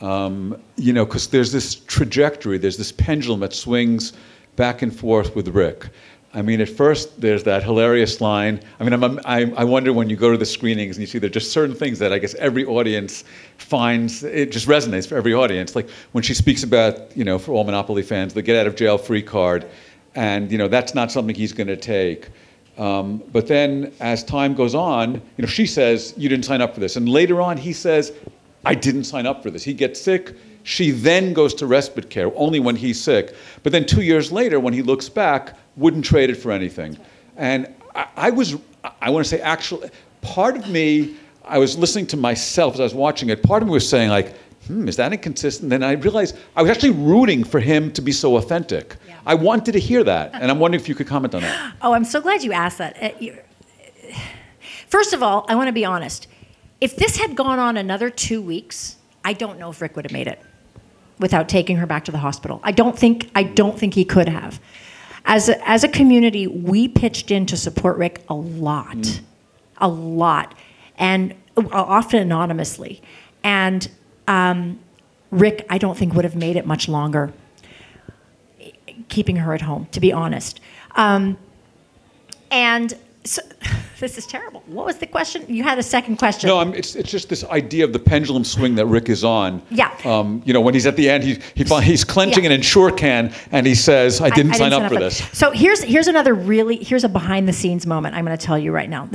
Because there's this trajectory, there's this pendulum that swings back and forth with Rick. At first there's that hilarious line. I wonder when you go to the screenings and you see there's just certain things that I guess every audience finds, it just resonates for every audience. Like when she speaks about, for all Monopoly fans, the get out of jail free card, and that's not something he's going to take. But then as time goes on, she says, you didn't sign up for this. And later on, he says, I didn't sign up for this. He gets sick. She then goes to respite care, only when he's sick. But then 2 years later, when he looks back, wouldn't trade it for anything. And I want to say, actually, part of me, I was listening to myself as I was watching it, part of me was saying, like, is that inconsistent? Then I realized I was actually rooting for him to be so authentic. Yeah. I wanted to hear that, and I'm wondering if you could comment on that. Oh, I'm so glad you asked that. First of all, I want to be honest. If this had gone on another 2 weeks, I don't know if Rick would have made it without taking her back to the hospital. I don't think he could have. As a community, we pitched in to support Rick a lot, and often anonymously. And Rick, I don't think would have made it much longer keeping her at home, to be honest. And so, this is terrible. What was the question? You had a second question. No, it's just this idea of the pendulum swing that Rick is on. Yeah. When he's at the end, he's clenching an Ensure can, and he says, I didn't sign up for this. So here's a behind the scenes moment I'm going to tell you right now.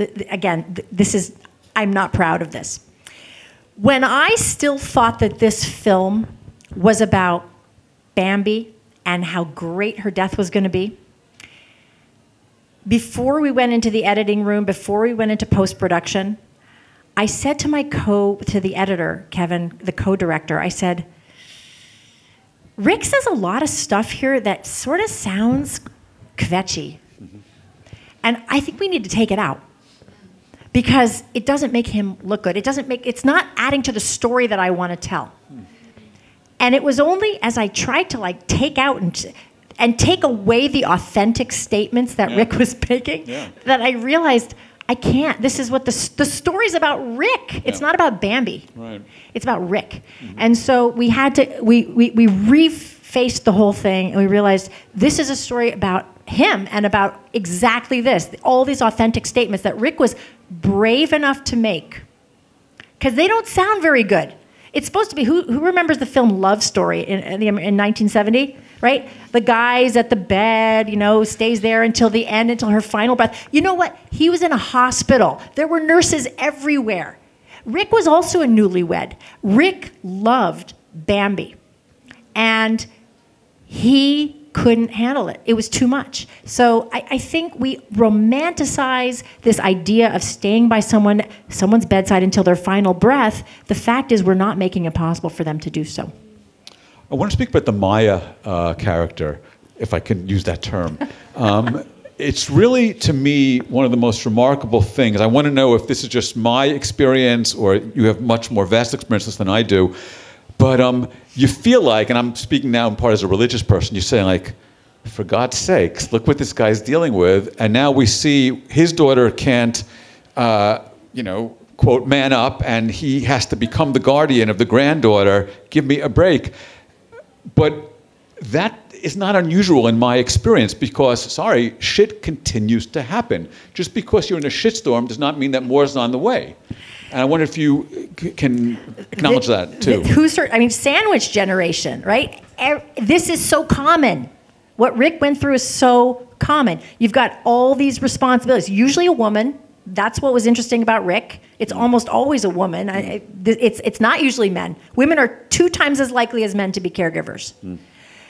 I'm not proud of this. When I still thought that this film was about Bambi and how great her death was going to be, before we went into the editing room, before we went into post-production, I said to the editor, Kevin, the co-director, I said, Rick says a lot of stuff here that sort of sounds kvetchy. And I think we need to take it out. Because it doesn't make him look good. It's not adding to the story that I want to tell. And it was only as I tried to take out and take away the authentic statements that Rick was making that I realized I can't. This is what the story's about Rick. It's not about Bambi. Right. It's about Rick. And so we had to, we refaced the whole thing, and we realized this is a story about him and about exactly this, all these authentic statements that Rick was brave enough to make, because they don't sound very good. It's supposed to be, who remembers the film Love Story in 1970, right? The guy's at the bed, stays there until the end, until her final breath. You know what? He was in a hospital. There were nurses everywhere. Rick was also a newlywed. Rick loved Bambi, and he couldn't handle it. It was too much. So I think we romanticize this idea of staying by someone's bedside until their final breath. The fact is we're not making it possible for them to do so. I want to speak about the Maya character, if I can use that term. It's really, to me, one of the most remarkable things. I want to know if this is just my experience or you have much more vast experiences than I do. But you feel like, and I'm speaking now in part as a religious person, you're saying like, for God's sakes, look what this guy's dealing with. And now we see his daughter can't, quote, man up, and he has to become the guardian of the granddaughter. Give me a break. But that is not unusual in my experience because, sorry, shit continues to happen. Just because you're in a shitstorm does not mean that more is on the way. And I wonder if you can acknowledge that, too. Sandwich generation, right? This is so common. What Rick went through is so common. You've got all these responsibilities. Usually a woman. That's what was interesting about Rick. It's almost always a woman. It's not usually men. Women are 2 times as likely as men to be caregivers.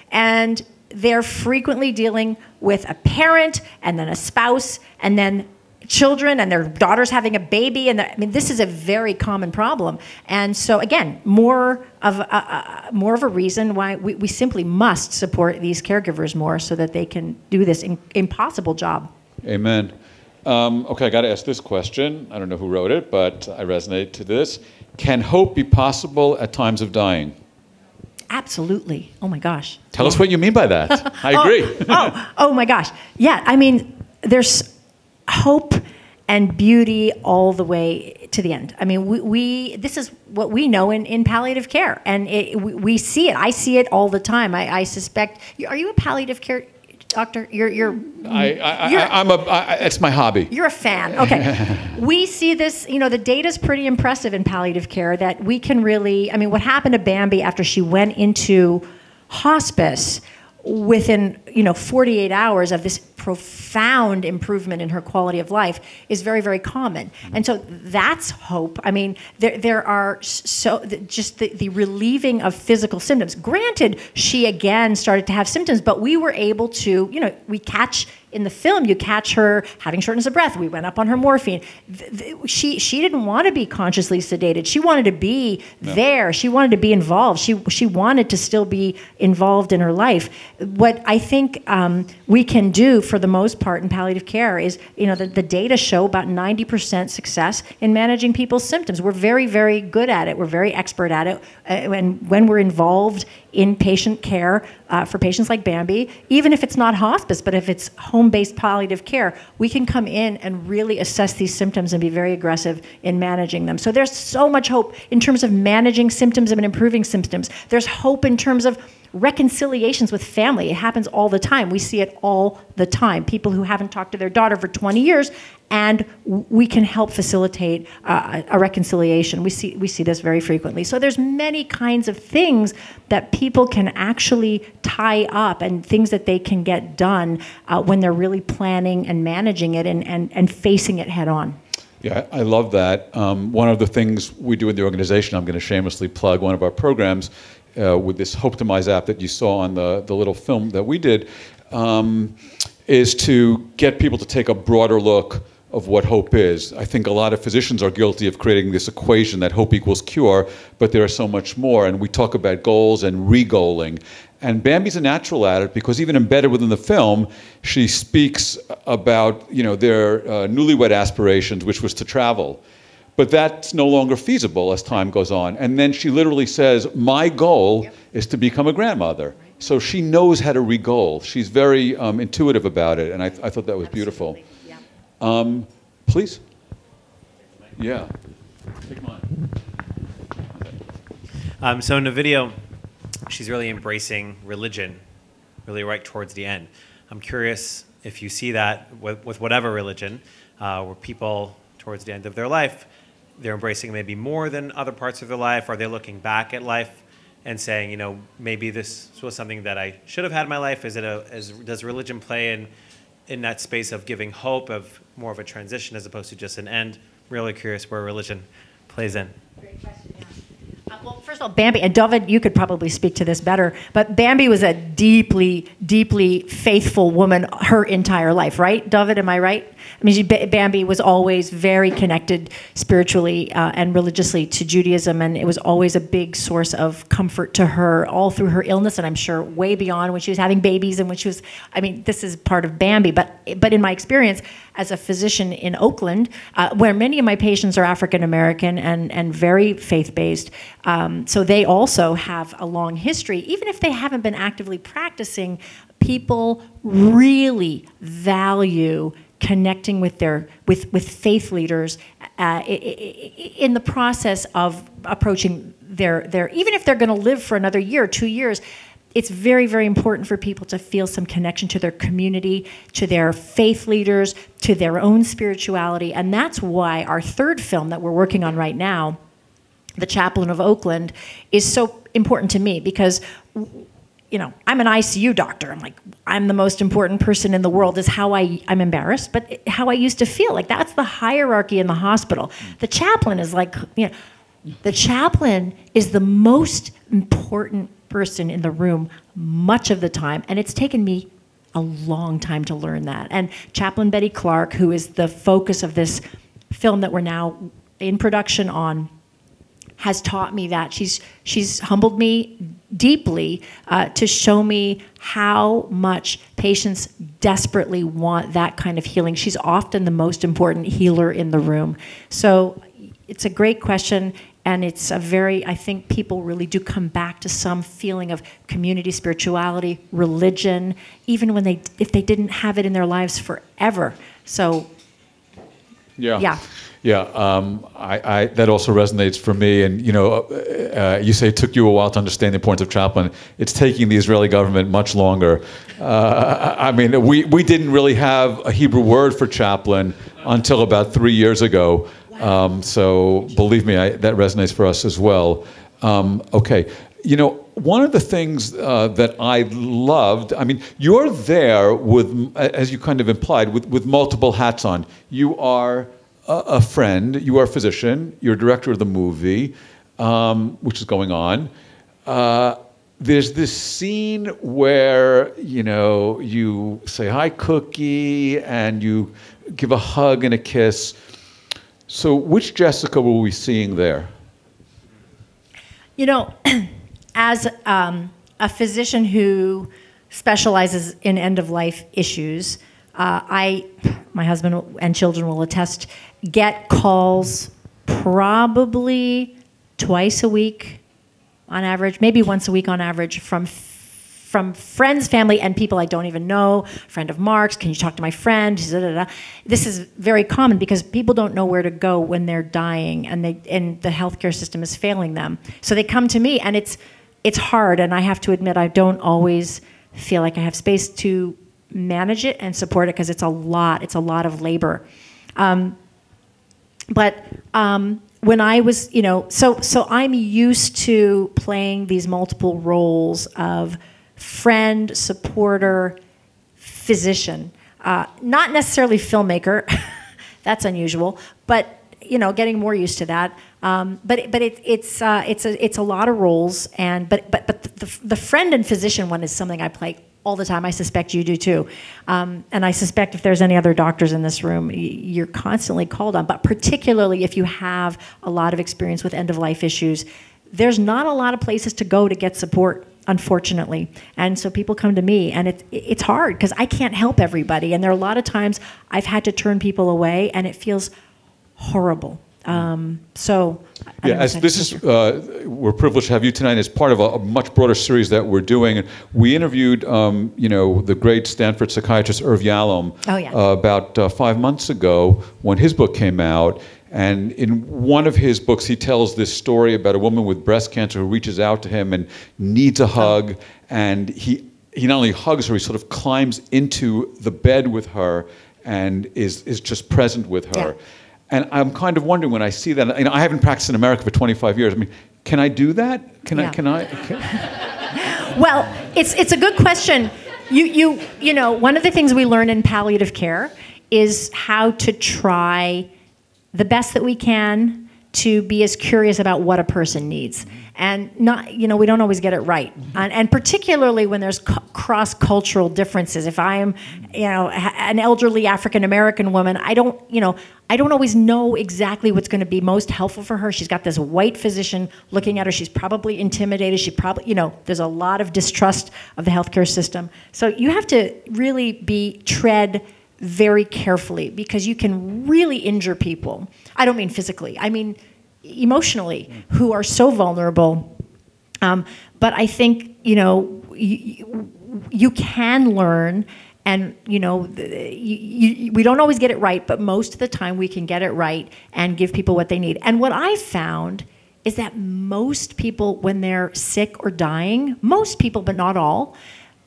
And they're frequently dealing with a parent and then a spouse and then children and their daughters having a baby, and this is a very common problem. And so again, more of a reason why we simply must support these caregivers more so that they can do this impossible job. Amen. Okay, I got to ask this question. I don't know who wrote it, but I resonate to this. Can hope be possible at times of dying? Absolutely. Oh my gosh. Tell us what you mean by that. I agree. Oh my gosh. Yeah, there's hope and beauty all the way to the end. This is what we know in palliative care, and we see it. I see it all the time. I suspect. Are you a palliative care doctor? It's my hobby. You're a fan. Okay. We see this. The data's pretty impressive in palliative care that we can really. What happened to Bambi after she went into hospice within 48 hours of this profound improvement in her quality of life is very, very common. And so that's hope. I mean, there are just the relieving of physical symptoms. Granted, she again started to have symptoms, but we were able to, we catch in the film, you catch her having shortness of breath. We went up on her morphine. She didn't want to be consciously sedated. She wanted to be there. She wanted to be involved. She wanted to still be involved in her life. What I think we can do for the most part in palliative care is, the data show about 90% success in managing people's symptoms. We're very, very good at it. We're very expert at it. And when we're involved in patient care for patients like Bambi, even if it's not hospice, but if it's home-based palliative care, we can come in and really assess these symptoms and be very aggressive in managing them. So there's so much hope in terms of managing symptoms and improving symptoms. There's hope in terms of reconciliations with family. It happens all the time. We see it all the time. People who haven't talked to their daughter for 20 years, and we can help facilitate a reconciliation. We see this very frequently. So there's many kinds of things that people can actually tie up and things that they can get done when they're really planning and managing it and facing it head on. Yeah, I love that. One of the things we do in the organization, I'm going to shamelessly plug one of our programs with this Hopetimize app that you saw on the little film that we did, is to get people to take a broader look of what hope is. I think a lot of physicians are guilty of creating this equation that hope equals cure, but there is so much more. And we talk about goals and re-goaling. And Bambi's a natural at it because even embedded within the film, she speaks about their newlywed aspirations, which was to travel. But that's no longer feasible as time goes on. And then she literally says, my goal is to become a grandmother. So she knows how to re-goal. She's very intuitive about it, and I thought that was beautiful. Please? Yeah. Take mine. So in the video, she's really embracing religion, really right towards the end. I'm curious if you see that with whatever religion, where people towards the end of their life, they're embracing maybe more than other parts of their life, or they're looking back at life and saying, maybe this was something that I should have had in my life. Does religion play in that space of giving hope, of more of a transition as opposed to just an end? Really curious where religion plays in. Great question, yeah. Well, first of all, Bambi, and David, you could probably speak to this better, but Bambi was a deeply, deeply faithful woman her entire life, right? David, am I right? I mean, Bambi was always very connected spiritually and religiously to Judaism, and it was always a big source of comfort to her all through her illness, and I'm sure way beyond when she was having babies and when she was, this is part of Bambi, but in my experience as a physician in Oakland, where many of my patients are African American and very faith-based, so they also have a long history. Even if they haven't been actively practicing, people really value connecting with with faith leaders in the process of approaching their even if they're going to live for another year, 2 years. It's very, very important for people to feel some connection to their community, to their faith leaders, to their own spirituality. And that's why our third film that we're working on right now, The Chaplain of Oakland, is so important to me because, I'm an ICU doctor. I'm the most important person in the world is how I'm embarrassed, but how I used to feel. That's the hierarchy in the hospital. The chaplain is the chaplain is the most important person in the room much of the time, and it's taken me a long time to learn that. And Chaplain Betty Clark, who is the focus of this film that we're now in production on, has taught me that. She's humbled me deeply to show me how much patients desperately want that kind of healing. She's often the most important healer in the room. So it's a great question. And it's I think people really do come back to some feeling of community, spirituality, religion, even if they didn't have it in their lives forever. So, yeah. That also resonates for me. And you say it took you a while to understand the importance of chaplain. It's taking the Israeli government much longer. We didn't really have a Hebrew word for chaplain until about 3 years ago. So believe me, that resonates for us as well. Okay, You know, one of the things that I loved, I mean, you're there with, as you kind of implied, with multiple hats on. You are a friend, you are a physician, you're director of the movie, which is going on. There's this scene where, you know, you say, "Hi, Cookie," and you give a hug and a kiss. So which Jessica were we seeing there? You know, as a physician who specializes in end-of-life issues, my husband and children will attest, get calls probably twice a week on average, maybe once a week on average, from friends, family, and people I don't even know. Friend of Mark's, can you talk to my friend? This is very common because people don't know where to go when they're dying, and the healthcare system is failing them. So they come to me, and it's hard, and I have to admit I don't always feel like I have space to manage it and support it because it's a lot of labor. When I was, you know, so I'm used to playing these multiple roles of friend, supporter, physician, not necessarily filmmaker. That's unusual, but you know, getting more used to that. But it's a lot of roles, but the friend and physician one is something I play all the time. I suspect you do too. And I suspect if there's any other doctors in this room, you're constantly called on. But particularly if you have a lot of experience with end-of-life issues, there's not a lot of places to go to get support, unfortunately. And so people come to me, and it's hard because I can't help everybody. And there are a lot of times I've had to turn people away, and it feels horrible. We're privileged to have you tonight as part of a much broader series that we're doing. We interviewed, you know, the great Stanford psychiatrist Irv Yalom about 5 months ago when his book came out. And in one of his books, he tells this story about a woman with breast cancer who reaches out to him and needs a hug. And he not only hugs her, he sort of climbs into the bed with her and is just present with her. Yeah. And I'm kind of wondering when I see that, you know, I haven't practiced in America for 25 years. I mean, can I do that? Can I? Well, it's a good question. You know, one of the things we learn in palliative care is how to try the best that we can to be as curious about what a person needs. And not, you know, we don't always get it right. And particularly when there's cross-cultural differences. If I'm, you know, an elderly African-American woman, I don't always know exactly what's going to be most helpful for her. She's got this white physician looking at her. She's probably intimidated. She probably, you know, there's a lot of distrust of the healthcare system. So you have to really tread very carefully because you can really injure people. I don't mean physically. I mean emotionally, who are so vulnerable. But I think, you know, you can learn, and, you know, we don't always get it right, but most of the time we can get it right and give people what they need. And what I found is that most people, when they're sick or dying, most people, but not all,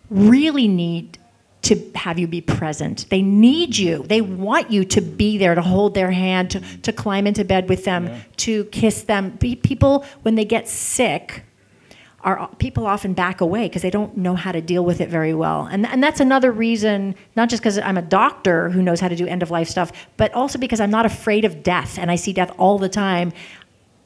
really need to have you be present. They need you. They want you to be there, to hold their hand, to climb into bed with them, to kiss them. People, when they get sick, people often back away because they don't know how to deal with it very well. And that's another reason, not just because I'm a doctor who knows how to do end-of-life stuff, but also because I'm not afraid of death, and I see death all the time.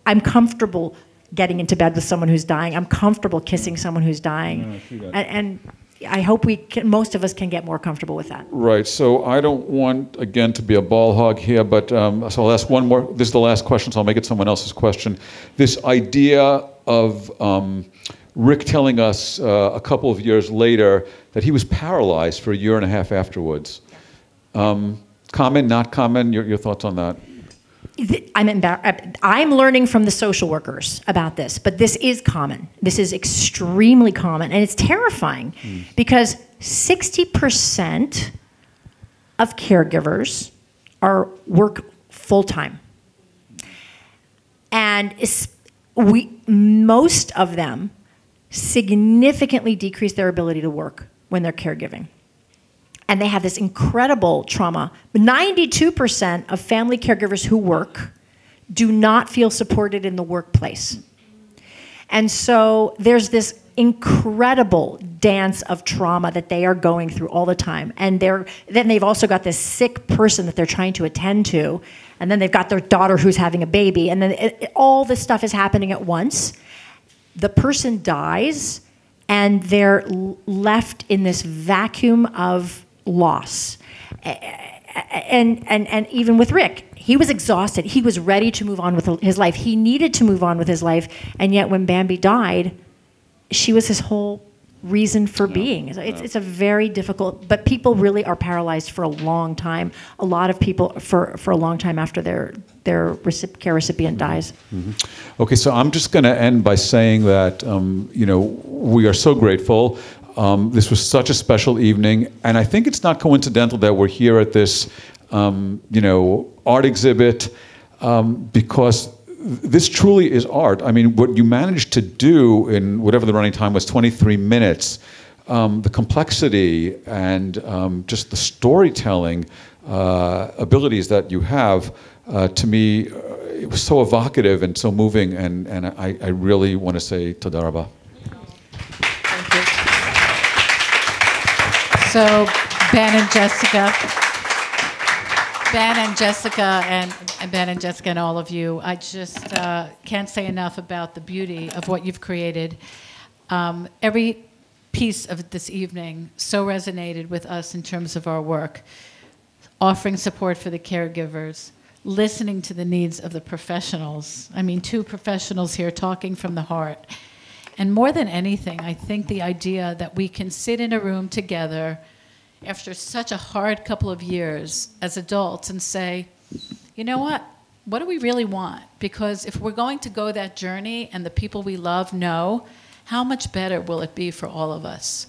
I'm comfortable getting into bed with someone who's dying. I'm comfortable kissing someone who's dying. And I hope most of us can get more comfortable with that. Right. So I don't want, again, to be a ball hog here, but so I'll ask one more. This is the last question, so I'll make it someone else's question. This idea of Rick telling us a couple of years later that he was paralyzed for 1.5 years afterwards. Common, not common? Your thoughts on that? I'm learning from the social workers about this, but this is common. This is extremely common, and it's terrifying because 60% of caregivers work full-time. And most of them significantly decrease their ability to work when they're caregiving. And they have this incredible trauma. 92% of family caregivers who work do not feel supported in the workplace. And so there's this incredible dance of trauma that they are going through all the time. And then they've also got this sick person that they're trying to attend to. And then they've got their daughter who's having a baby. And then all this stuff is happening at once. The person dies, and they're left in this vacuum of loss. And even with Rick, he was exhausted. He was ready to move on with his life. He needed to move on with his life. And yet when Bambi died, she was his whole reason for being. It's a very difficult, but people really are paralyzed for a long time. A lot of people for a long time after their care recipient dies. Mm-hmm. Okay, so I'm just going to end by saying that, we are so grateful. This was such a special evening, and I think it's not coincidental that we're here at this, art exhibit, because this truly is art. I mean, what you managed to do in whatever the running time was, 23 minutes, the complexity and just the storytelling abilities that you have, to me, it was so evocative and so moving, and I really want to say Toda Rabba. So Ben and Jessica and all of you, I just can't say enough about the beauty of what you've created. Every piece of this evening so resonated with us in terms of our work, offering support for the caregivers, listening to the needs of the professionals. I mean, 2 professionals here talking from the heart. And more than anything, I think the idea that we can sit in a room together after such a hard couple of years as adults and say, you know what do we really want? Because if we're going to go that journey and the people we love know, how much better will it be for all of us?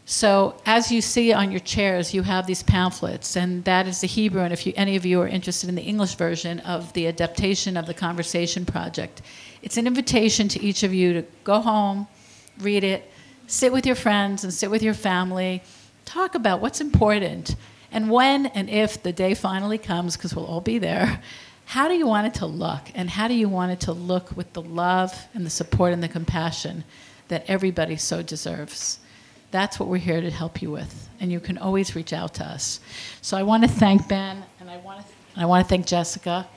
So as you see on your chairs, you have these pamphlets, and that is the Hebrew, and if any of you are interested in the English version of the adaptation of the Conversation Project, it's an invitation to each of you to go home, read it, sit with your friends and sit with your family, talk about what's important, and when and if the day finally comes, because we'll all be there, how do you want it to look? And how do you want it to look with the love and the support and the compassion that everybody so deserves? That's what we're here to help you with, and you can always reach out to us. So I want to thank Ben, and I want to thank Jessica.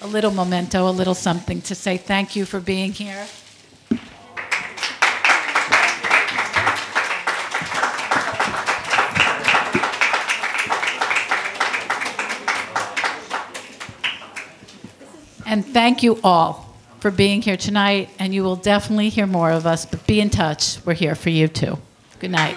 A little memento, a little something to say thank you for being here. And thank you all for being here tonight, and you will definitely hear more of us, but be in touch. We're here for you too. Good night.